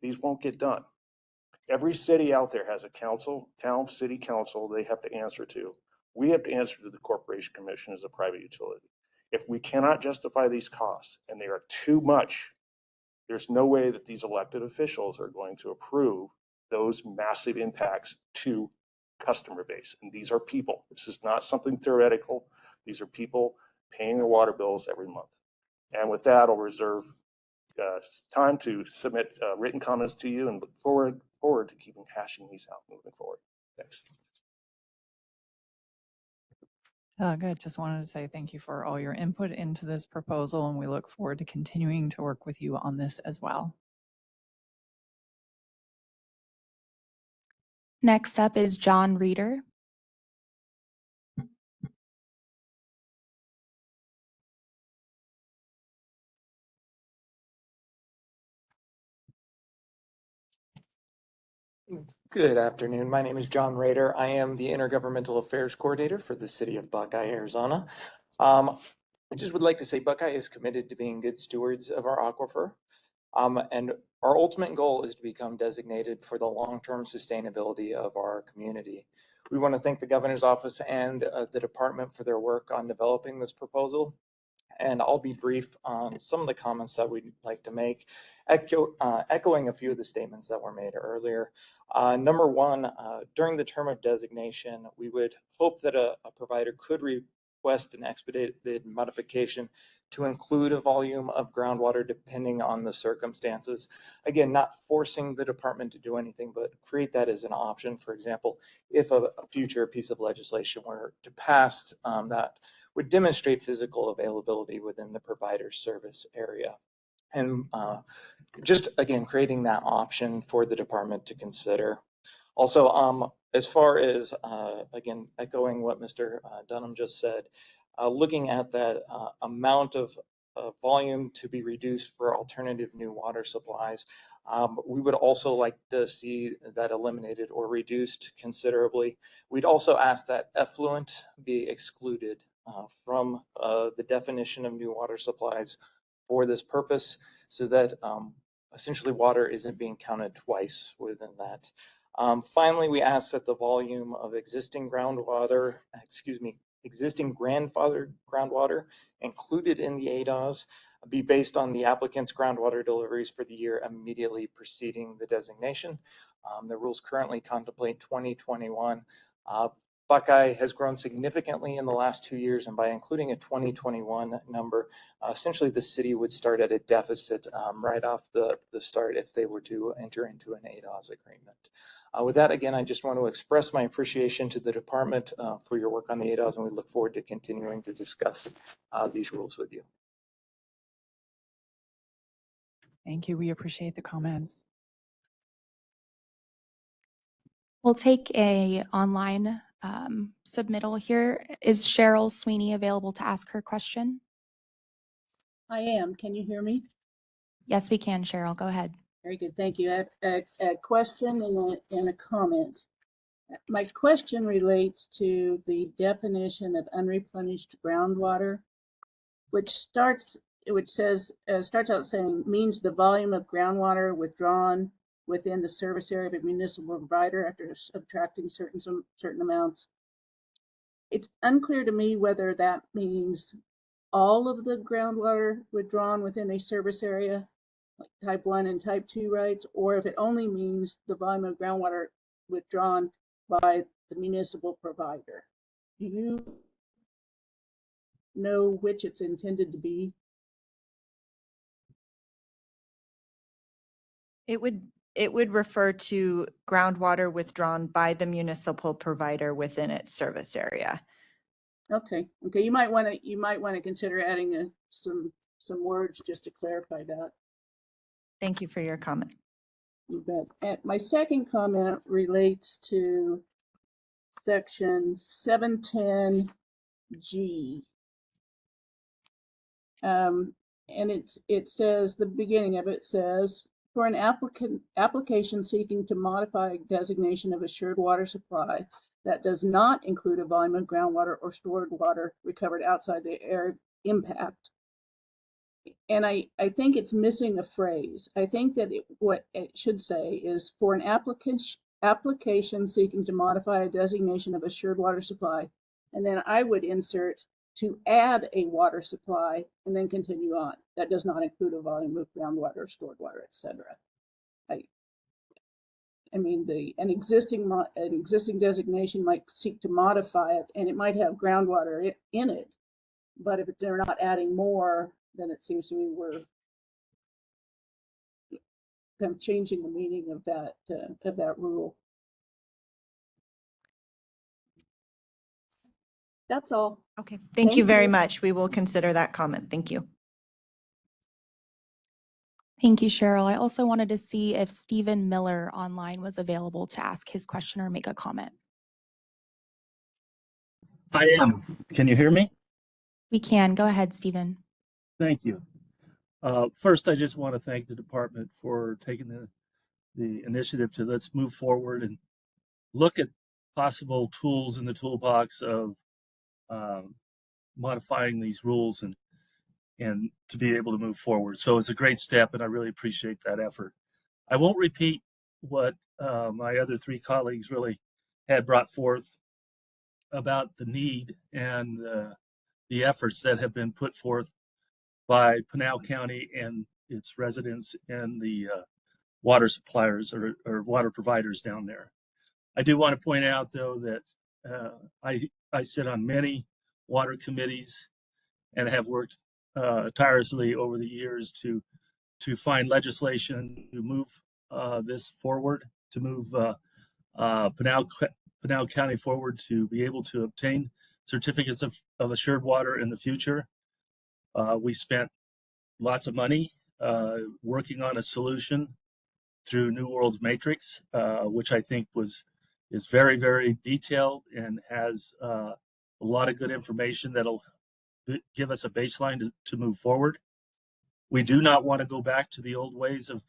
these won't get done. Every city out there has a council, town, city council they have to answer to. We have to answer to the Corporation Commission as a private utility. If we cannot justify these costs and they are too much, there's no way that these elected officials are going to approve those massive impacts to customer base. And these are people. This is not something theoretical. These are people paying their water bills every month. And with that, I'll reserve time to submit written comments to you and look forward to keeping hashing these out moving forward. Thanks. Doug, I just wanted to say thank you for all your input into this proposal, and we look forward to continuing to work with you on this as well. Next up is John Reeder. Good afternoon. My name is John Rader. I am the Intergovernmental Affairs Coordinator for the City of Buckeye, Arizona. I just would like to say Buckeye is committed to being good stewards of our aquifer. And our ultimate goal is to become designated for the long-term sustainability of our community. We want to thank the Governor's Office and the department for their work on developing this proposal. And I'll be brief on some of the comments that we'd like to make, echoing a few of the statements that were made earlier. Number one, during the term of designation, we would hope that a provider could request an expedited modification to include a volume of groundwater depending on the circumstances. Again, not forcing the department to do anything, but create that as an option. For example, if a future piece of legislation were to pass that would demonstrate physical availability within the provider service area. And just again, creating that option for the department to consider. Also, as far as, again, echoing what Mr. Dunham just said, looking at that amount of volume to be reduced for alternative new water supplies, we would also like to see that eliminated or reduced considerably. We'd also ask that effluent be excluded from the definition of new water supplies for this purpose, so that essentially water isn't being counted twice within that. Finally, we ask that the volume of existing grandfathered groundwater included in the ADAWS be based on the applicant's groundwater deliveries for the year immediately preceding the designation. The rules currently contemplate 2021. Buckeye has grown significantly in the last 2 years, and by including a 2021 number, essentially the city would start at a deficit right off the start if they were to enter into an ADAWS agreement. With that, again, I just want to express my appreciation to the department for your work on the ADAWS, and we look forward to continuing to discuss these rules with you. Thank you. We appreciate the comments. We'll take a online submittal here. Is Cheryl Sweeney available to ask her question? I am. Can you hear me? Yes, we can, Cheryl. Go ahead. Very good, thank you. I have a question and a comment. My question relates to the definition of unreplenished groundwater, which starts out saying means the volume of groundwater withdrawn within the service area of a municipal provider after subtracting certain amounts. It's unclear to me whether that means all of the groundwater withdrawn within a service area, like type 1 and type 2 rights, or if it only means the volume of groundwater withdrawn by the municipal provider. Do you know which it's intended to be? It would refer to groundwater withdrawn by the municipal provider within its service area. Okay. You might want to consider adding some words just to clarify that. Thank you for your comment. You bet. And my second comment relates to section 710G. And it says, the beginning of it says, for an application seeking to modify designation of assured water supply that does not include a volume of groundwater or stored water recovered outside the area impact. And I think it's missing a phrase. I think that what it should say is for an application seeking to modify a designation of assured water supply, and then I would insert to add a water supply and then continue on. That does not include a volume of groundwater, stored water, etc. I mean, an existing designation might seek to modify it, and it might have groundwater in it, but if they're not adding more, then it seems to me we're kind of changing the meaning of that rule. That's all. Okay, thank you very much. We will consider that comment. Thank you. Thank you, Cheryl. I also wanted to see if Stephen Miller online was available to ask his question or make a comment. I am. Can you hear me? We can. Go ahead, Stephen. Thank you. First, I just want to thank the department for taking the initiative to let's move forward and look at possible tools in the toolbox of modifying these rules and to be able to move forward. So it's a great step, and I really appreciate that effort. I won't repeat what my other three colleagues really had brought forth about the need and the efforts that have been put forth by Pinal County and its residents and the water suppliers or water providers down there. I do want to point out, though, that I sit on many water committees and have worked tirelessly over the years to find legislation to move this forward, to move Pinal County forward to be able to obtain certificates of assured water in the future. We spent lots of money working on a solution through New World's Matrix, which I think is very, very detailed and has a lot of good information that'll give us a baseline to move forward. We do not want to go back to the old ways of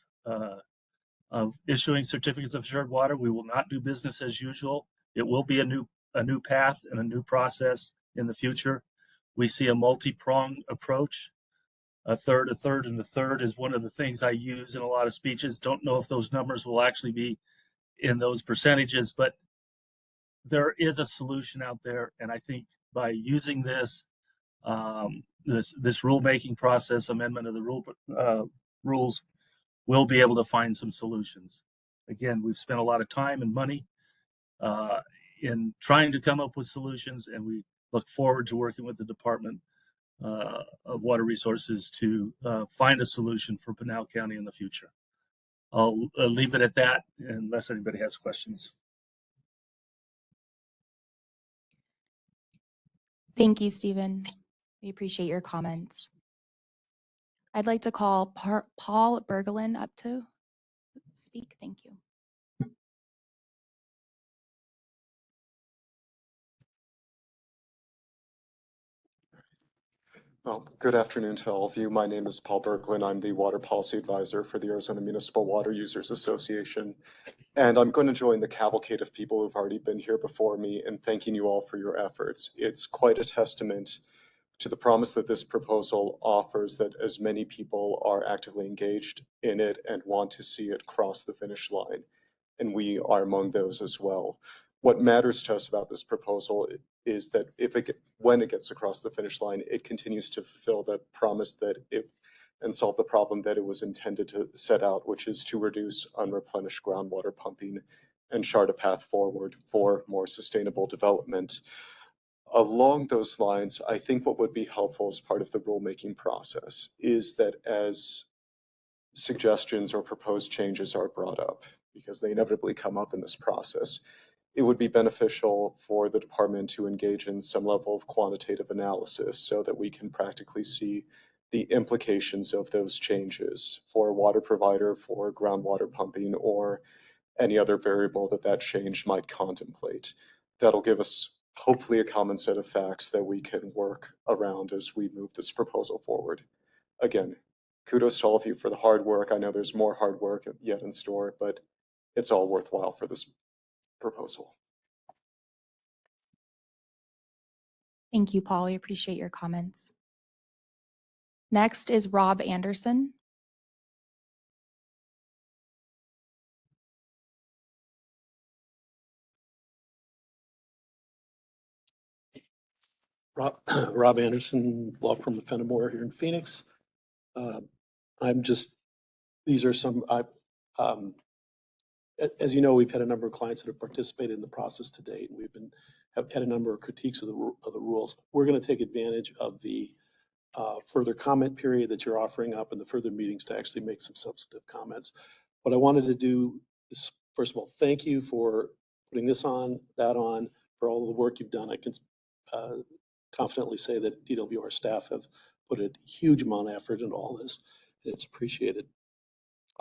issuing certificates of assured water. We will not do business as usual. It will be a new path and a new process in the future. We see a multi-pronged approach. A third, and a third is one of the things I use in a lot of speeches. Don't know if those numbers will actually be in those percentages, but there is a solution out there. And I think by using this rulemaking process, amendment of the rules, we'll be able to find some solutions. Again, we've spent a lot of time and money in trying to come up with solutions, and we look forward to working with the Department of Water Resources to find a solution for Pinal County in the future. I'll leave it at that unless anybody has questions. Thank you, Stephen. We appreciate your comments. I'd like to call Paul Bergelin up to speak. Thank you. Well, good afternoon to all of you. My name is Paul Berglund. I'm the Water Policy Advisor for the Arizona Municipal Water Users Association. And I'm going to join the cavalcade of people who've already been here before me in thanking you all for your efforts. It's quite a testament to the promise that this proposal offers that as many people are actively engaged in it and want to see it cross the finish line. And we are among those as well. What matters to us about this proposal is that when it gets across the finish line, it continues to fulfill the promise that and solve the problem that it was intended to set out, which is to reduce unreplenished groundwater pumping and chart a path forward for more sustainable development. Along those lines, I think what would be helpful as part of the rulemaking process is that as suggestions or proposed changes are brought up, because they inevitably come up in this process, it would be beneficial for the department to engage in some level of quantitative analysis so that we can practically see the implications of those changes for a water provider, for groundwater pumping, or any other variable that change might contemplate. That'll give us hopefully a common set of facts that we can work around as we move this proposal forward. Again, kudos to all of you for the hard work. I know there's more hard work yet in store, but it's all worthwhile for this proposal. Thank you, Paul. We appreciate your comments. Next is Rob Anderson. Rob Anderson, law firm of Fenimore here in Phoenix. These are some, as you know, we've had a number of clients that have participated in the process to date, and have had a number of critiques of the rules. We're going to take advantage of the further comment period that you're offering up and the further meetings to actually make some substantive comments. What I wanted to do is, first of all, thank you for putting this on, that on, for all of the work you've done. I can confidently say that DWR staff have put a huge amount of effort into all this, and it's appreciated.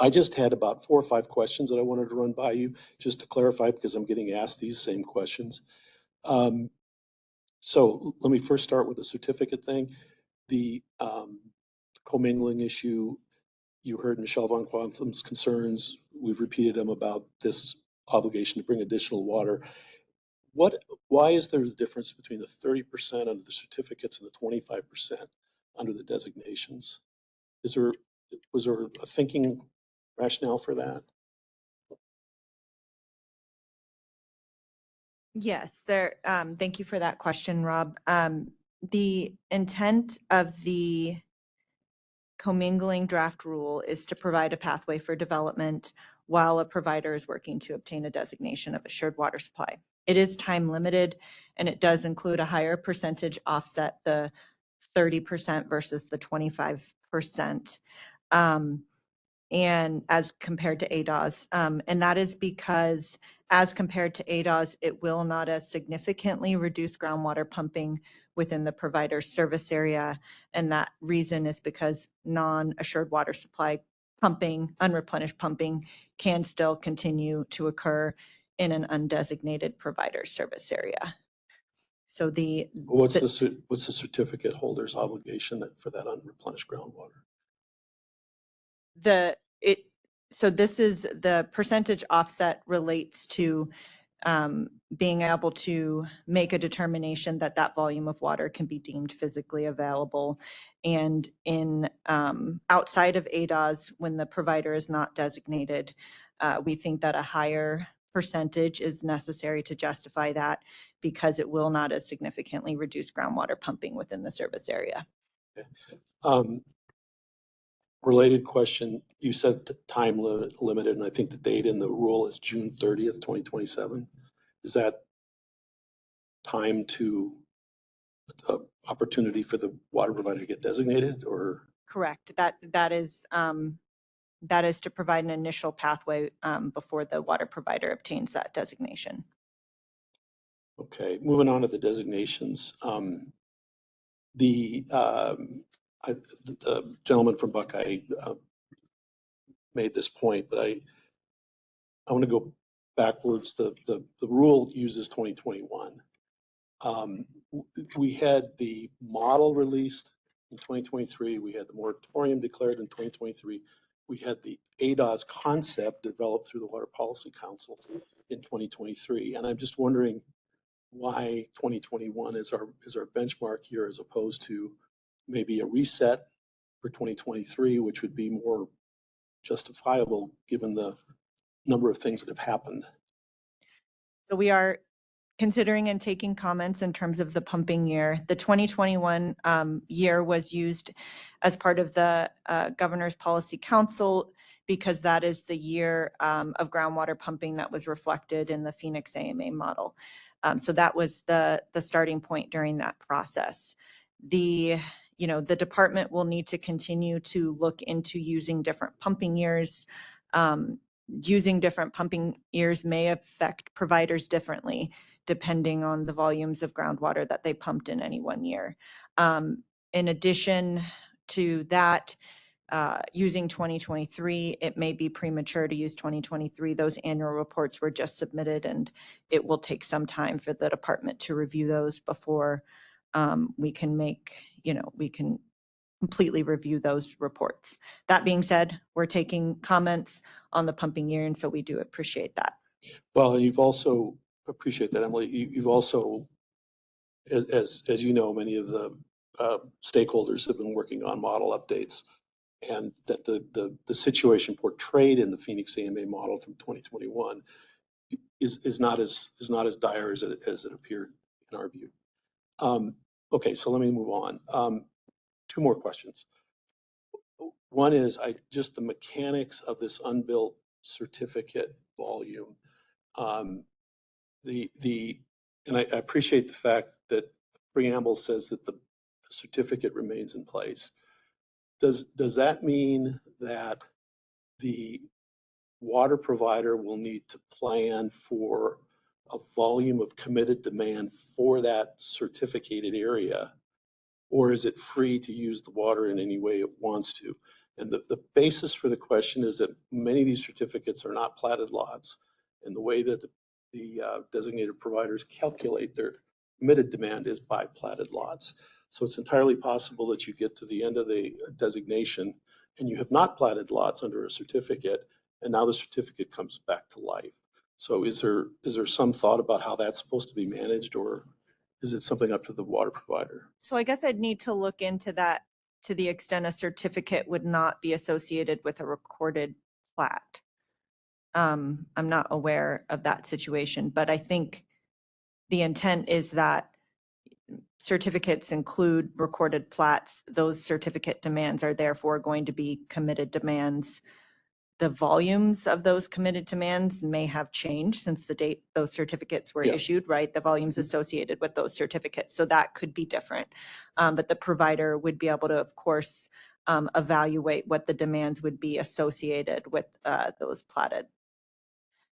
I just had about 4 or 5 questions that I wanted to run by you just to clarify, because I'm getting asked these same questions. So let me first start with the certificate thing. The commingling issue, you heard Michelle Von Quantham's concerns. We've repeated them about this obligation to bring additional water. Why is there a difference between the 30% under the certificates and the 25% under the designations? Was there a thinking rationale for that? Yes, thank you for that question, Rob. The intent of the commingling draft rule is to provide a pathway for development while a provider is working to obtain a designation of assured water supply. It is time limited, and it does include a higher percentage offset, the 30% versus the 25%. And as compared to ADAWS. And that is because as compared to ADAWS, it will not as significantly reduce groundwater pumping within the provider's service area. And that reason is because non-assured water supply pumping, unreplenished pumping, can still continue to occur in an undesignated provider service area. So what's the certificate holder's obligation for that unreplenished groundwater? So this is the percentage offset relates to being able to make a determination that that volume of water can be deemed physically available. And in outside of ADAWS, when the provider is not designated, we think that a higher percentage is necessary to justify that, because it will not as significantly reduce groundwater pumping within the service area. Okay. Related question, you said time limited, and I think the date in the rule is June 30th, 2027. Is that time to opportunity for the water provider to get designated, or? Correct. That is to provide an initial pathway before the water provider obtains that designation. Okay, moving on to the designations. The gentleman from Buckeye made this point, but I want to go backwards. The rule uses 2021. We had the model released in 2023. We had the moratorium declared in 2023. We had the ADAWS concept developed through the Water Policy Council in 2023. And I'm just wondering why 2021 is our benchmark year as opposed to maybe a reset for 2023, which would be more justifiable given the number of things that have happened. So we are considering and taking comments in terms of the pumping year. The 2021 year was used as part of the Governor's Policy Council because that is the year of groundwater pumping that was reflected in the Phoenix AMA model. So that was the starting point during that process. The department will need to continue to look into using different pumping years. Using different pumping years may affect providers differently, depending on the volumes of groundwater that they pumped in any one year. In addition to that, using 2023, it may be premature to use 2023. Those annual reports were just submitted, and it will take some time for the department to review those before we can completely review those reports. That being said, we're taking comments on the pumping year, and so we do appreciate that. Well, you've also appreciate that, Emily. You've also, as you know, many of the stakeholders have been working on model updates, and that the situation portrayed in the Phoenix AMA model from 2021 is not as dire as it appeared in our view. Okay, so let me move on. Two more questions. One is just the mechanics of this unbuilt certificate volume. And I appreciate the fact that the preamble says that the certificate remains in place. Does that mean that the water provider will need to plan for a volume of committed demand for that certificated area, or is it free to use the water in any way it wants to? And the basis for the question is that many of these certificates are not platted lots, and the way that the designated providers calculate their committed demand is by platted lots. So it's entirely possible that you get to the end of the designation and you have not platted lots under a certificate, and now the certificate comes back to life. So is there some thought about how that's supposed to be managed, or is it something up to the water provider? So I guess I'd need to look into that to the extent a certificate would not be associated with a recorded plat. I'm not aware of that situation, but I think the intent is that certificates include recorded plats. Those certificate demands are therefore going to be committed demands. The volumes of those committed demands may have changed since the date those certificates were issued, right? The volumes associated with those certificates. So that could be different. But the provider would be able to, of course, evaluate what the demands would be associated with those platted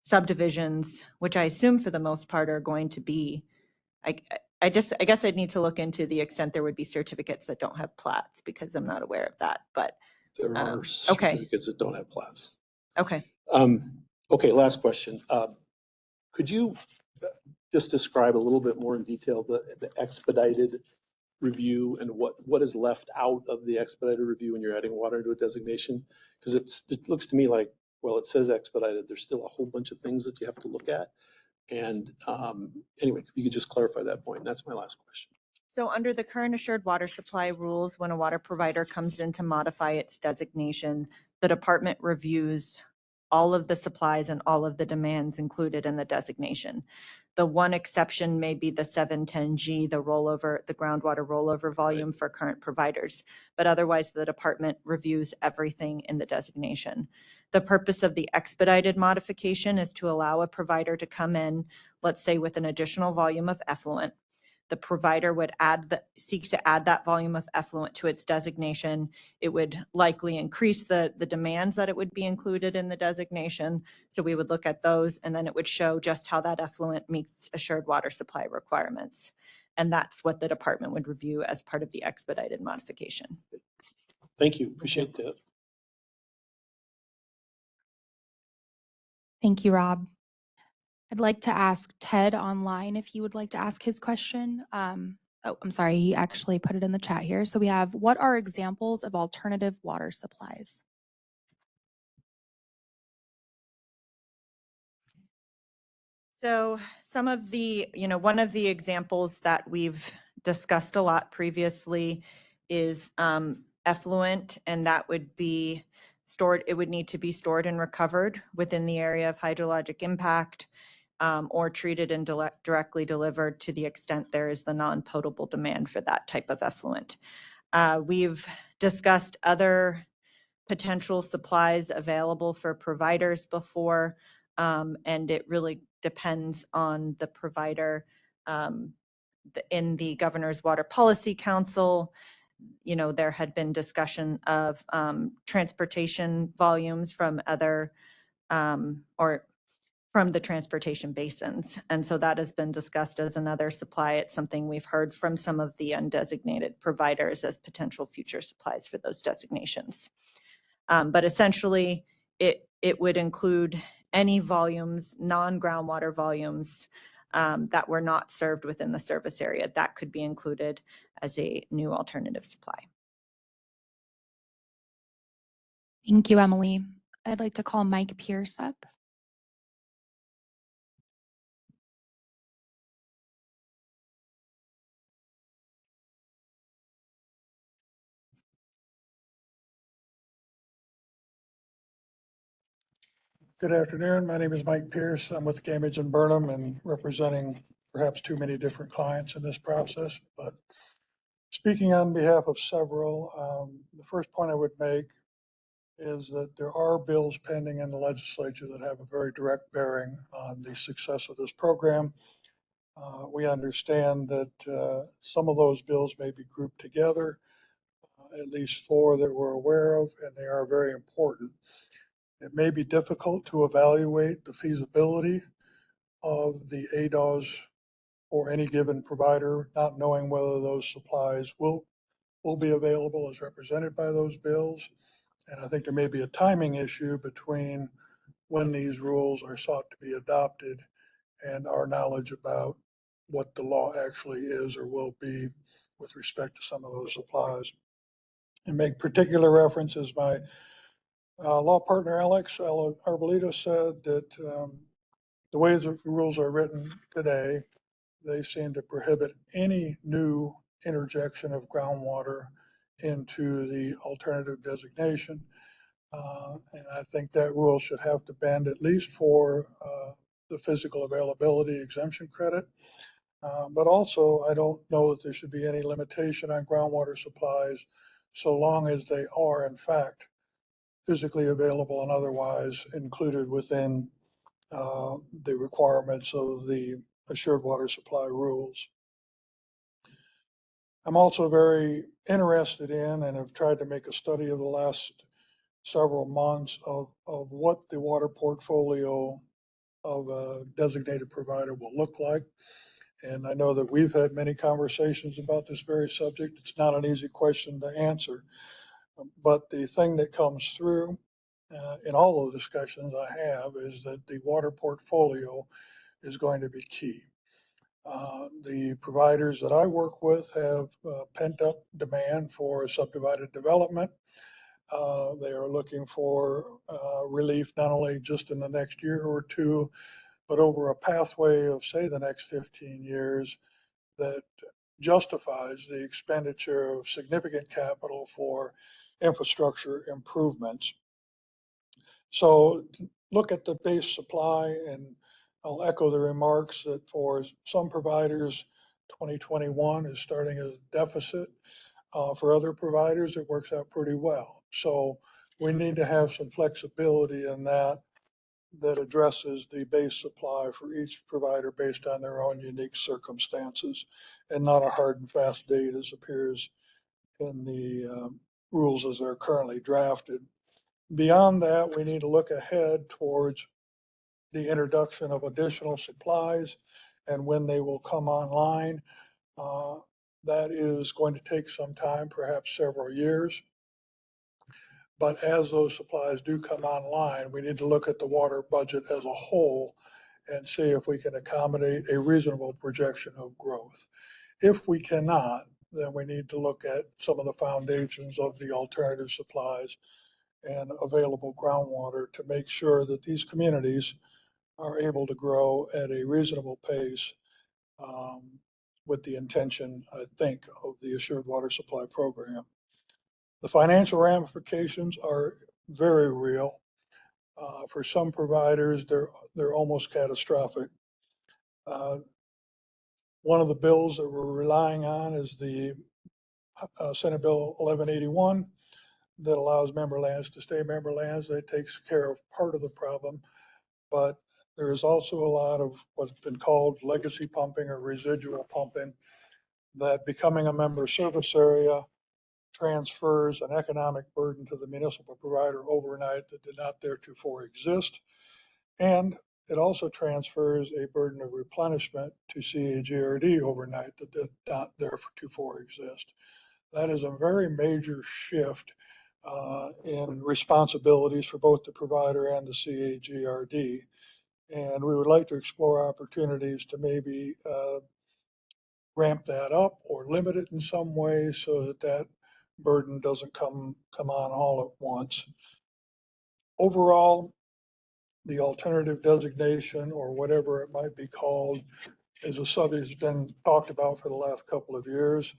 subdivisions, which I assume for the most part are going to be, I guess I'd need to look into the extent there would be certificates that don't have plats, because I'm not aware of that, but. There are certificates that don't have plats. Okay. Okay, last question. Could you just describe a little bit more in detail the expedited review and what is left out of the expedited review when you're adding water to a designation? Because it looks to me like, well, it says expedited, there's still a whole bunch of things that you have to look at. And anyway, if you could just clarify that point. That's my last question. So under the current assured water supply rules, when a water provider comes in to modify its designation, the department reviews all of the supplies and all of the demands included in the designation. The one exception may be the 710G, the groundwater rollover volume for current providers, but otherwise the department reviews everything in the designation. The purpose of the expedited modification is to allow a provider to come in, let's say with an additional volume of effluent. The provider would seek to add that volume of effluent to its designation. It would likely increase the demands that it would be included in the designation. So we would look at those, and then it would show just how that effluent meets assured water supply requirements. And that's what the department would review as part of the expedited modification. Thank you. Appreciate that. Thank you, Rob. I'd like to ask Ted online if he would like to ask his question. Oh, I'm sorry, he actually put it in the chat here. So we have, what are examples of alternative water supplies? So some of the, one of the examples that we've discussed a lot previously is effluent, and that would be stored, it would need to be stored and recovered within the area of hydrologic impact, or treated and directly delivered to the extent there is the non-potable demand for that type of effluent. We've discussed other potential supplies available for providers before, and it really depends on the provider. In the Governor's Water Policy Council, there had been discussion of transportation volumes from other or from the transportation basins. And so that has been discussed as another supply. It's something we've heard from some of the undesignated providers as potential future supplies for those designations. But essentially, it would include any volumes, non-groundwater volumes that were not served within the service area. That could be included as a new alternative supply. Thank you, Emily. I'd like to call Mike Pierce up. Good afternoon. My name is Mike Pierce. I'm with Gamage and Burnham and representing perhaps too many different clients in this process. But speaking on behalf of several, the first point I would make is that there are bills pending in the legislature that have a very direct bearing on the success of this program. We understand that some of those bills may be grouped together, at least 4 that we're aware of, and they are very important. It may be difficult to evaluate the feasibility of the ADAWS for any given provider, not knowing whether those supplies will be available as represented by those bills. And I think there may be a timing issue between when these rules are sought to be adopted and our knowledge about what the law actually is or will be with respect to some of those supplies. And make particular reference, as my law partner Alex Arbolito said, that the way the rules are written today, they seem to prohibit any new interjection of groundwater into the alternative designation. And I think that rule should have to bend at least for the physical availability exemption credit. But also, I don't know that there should be any limitation on groundwater supplies so long as they are, in fact, physically available and otherwise included within the requirements of the assured water supply rules. I'm also very interested in and have tried to make a study of the last several months of what the water portfolio of a designated provider will look like. And I know that we've had many conversations about this very subject. It's not an easy question to answer. But the thing that comes through in all the discussions I have is that the water portfolio is going to be key. The providers that I work with have pent up demand for subdivided development. They are looking for relief not only just in the next year or two, but over a pathway of, say, the next 15 years that justifies the expenditure of significant capital for infrastructure improvements. So look at the base supply, and I'll echo the remarks that for some providers, 2021 is starting as a deficit. For other providers, it works out pretty well. So we need to have some flexibility in that addresses the base supply for each provider based on their own unique circumstances, and not a hard and fast date as appears in the rules as they're currently drafted. Beyond that, we need to look ahead towards the introduction of additional supplies and when they will come online. That is going to take some time, perhaps several years. But as those supplies do come online, we need to look at the water budget as a whole and see if we can accommodate a reasonable projection of growth. If we cannot, then we need to look at some of the foundations of the alternative supplies and available groundwater to make sure that these communities are able to grow at a reasonable pace, with the intention, I think, of the Assured Water Supply Program. The financial ramifications are very real. For some providers, they're almost catastrophic. One of the bills that we're relying on is the Senate Bill 1181 that allows member lands to stay member lands. That takes care of part of the problem, but there is also a lot of what's been called legacy pumping or residual pumping, that becoming a member service area transfers an economic burden to the municipal provider overnight that did not theretofore exist. And it also transfers a burden of replenishment to CAGRD overnight that did not theretofore exist. That is a very major shift in responsibilities for both the provider and the CAGRD. And we would like to explore opportunities to maybe ramp that up or limit it in some way so that that burden doesn't come on all at once. Overall, the alternative designation, or whatever it might be called, is a subject that's been talked about for the last couple of years.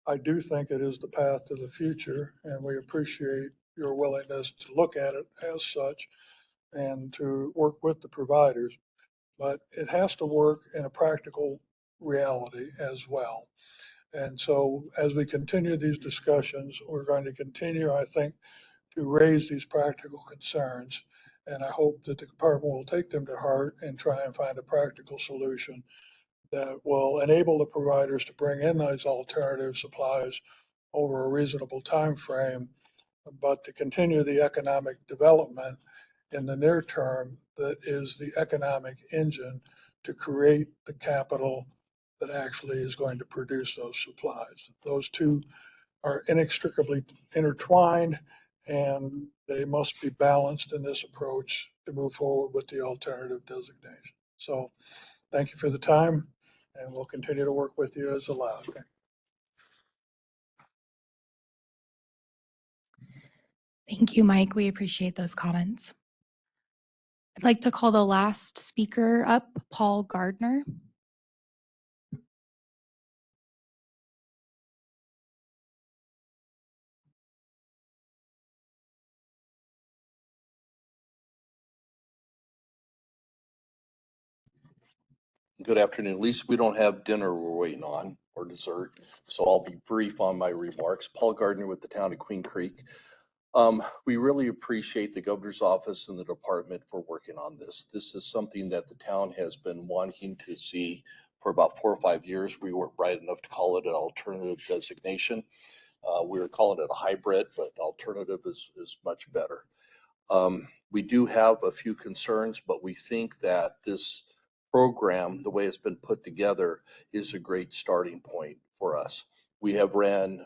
I do think it is the path to the future, and we appreciate your willingness to look at it as such and to work with the providers. But it has to work in a practical reality as well. And so as we continue these discussions, we're going to continue, I think, to raise these practical concerns. And I hope that the department will take them to heart and try and find a practical solution that will enable the providers to bring in those alternative supplies over a reasonable time frame, but to continue the economic development in the near term that is the economic engine to create the capital that actually is going to produce those supplies. Those two are inextricably intertwined, and they must be balanced in this approach to move forward with the alternative designation. So thank you for the time, and we'll continue to work with you as allowed. Thank you, Mike. We appreciate those comments. I'd like to call the last speaker up, Paul Gardner. Good afternoon. At least we don't have dinner we're waiting on, or dessert, so I'll be brief on my remarks. Paul Gardner with the town of Queen Creek. We really appreciate the governor's office and the department for working on this. This is something that the town has been wanting to see for about 4 or 5 years. We weren't bright enough to call it an alternative designation. We were calling it a hybrid, but alternative is much better. We do have a few concerns, but we think that this program, the way it's been put together, is a great starting point for us. We have ran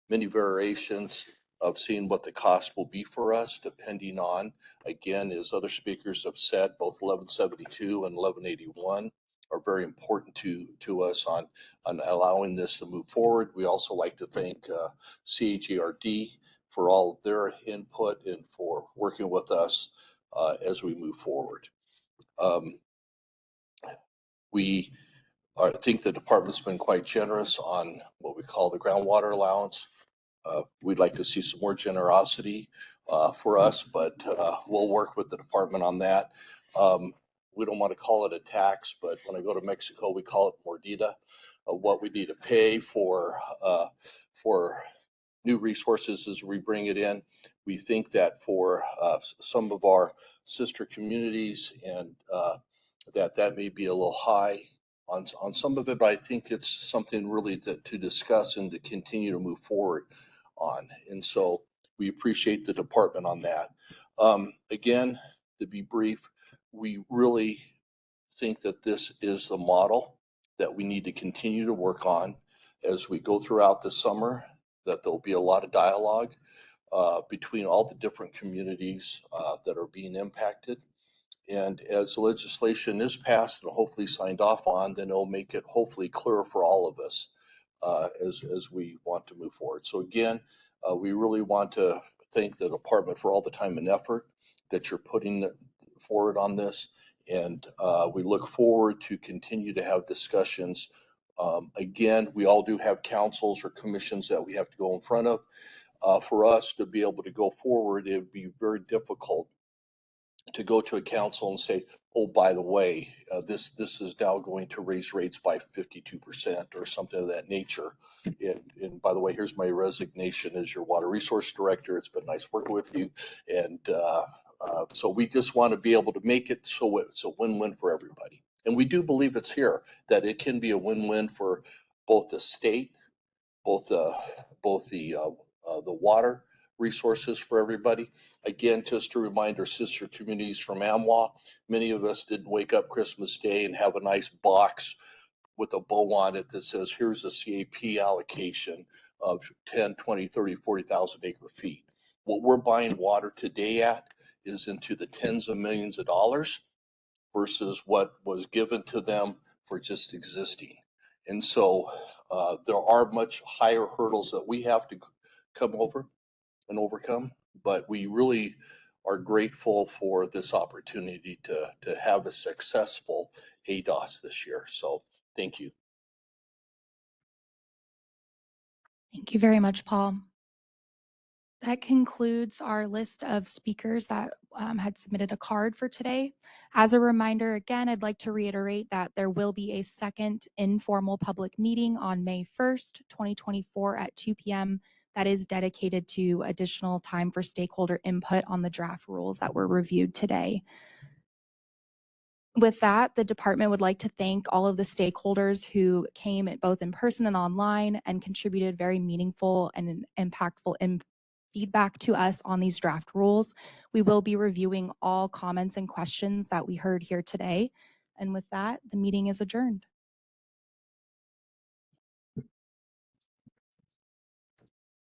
many variations of seeing what the cost will be for us, depending on, again, as other speakers have said, both 1172 and 1181 are very important to us on allowing this to move forward. We also like to thank CAGRD for all of their input and for working with us as we move forward. I think the department's been quite generous on what we call the groundwater allowance. We'd like to see some more generosity for us, but we'll work with the department on that. We don't want to call it a tax, but when I go to Mexico, we call it mordida, what we need to pay for new resources as we bring it in. We think that for some of our sister communities and that may be a little high on some of it, but I think it's something really to discuss and to continue to move forward on. And so we appreciate the department on that. Again, to be brief, we really think that this is the model that we need to continue to work on as we go throughout the summer, that there'll be a lot of dialogue between all the different communities that are being impacted. And as the legislation is passed and hopefully signed off on, then it'll make it hopefully clearer for all of us as we want to move forward. So again, we really want to thank the department for all the time and effort that you're putting forward on this. And we look forward to continue to have discussions. Again, we all do have councils or commissions that we have to go in front of. For us to be able to go forward, it would be very difficult to go to a council and say, oh, by the way, this is now going to raise rates by 52% or something of that nature. And by the way, here's my resignation as your water resource director. It's been nice working with you. And so we just want to be able to make it so it's a win-win for everybody. And we do believe it's here, that it can be a win-win for both the state, both the water resources for everybody. Again, just to remind our sister communities from AMWA, many of us didn't wake up Christmas Day and have a nice box with a bow on it that says, here's a CAP allocation of 10, 20, 30, 40,000 acre feet. What we're buying water today at is into the tens of millions of dollars versus what was given to them for just existing. And so there are much higher hurdles that we have to come over and overcome, but we really are grateful for this opportunity to have a successful ADAWS this year. So thank you. Thank you very much, Paul. That concludes our list of speakers that had submitted a card for today. As a reminder, again, I'd like to reiterate that there will be a second informal public meeting on May 1st, 2024 at 2 p.m. that is dedicated to additional time for stakeholder input on the draft rules that were reviewed today. With that, the department would like to thank all of the stakeholders who came both in person and online and contributed very meaningful and impactful feedback to us on these draft rules. We will be reviewing all comments and questions that we heard here today. And with that, the meeting is adjourned.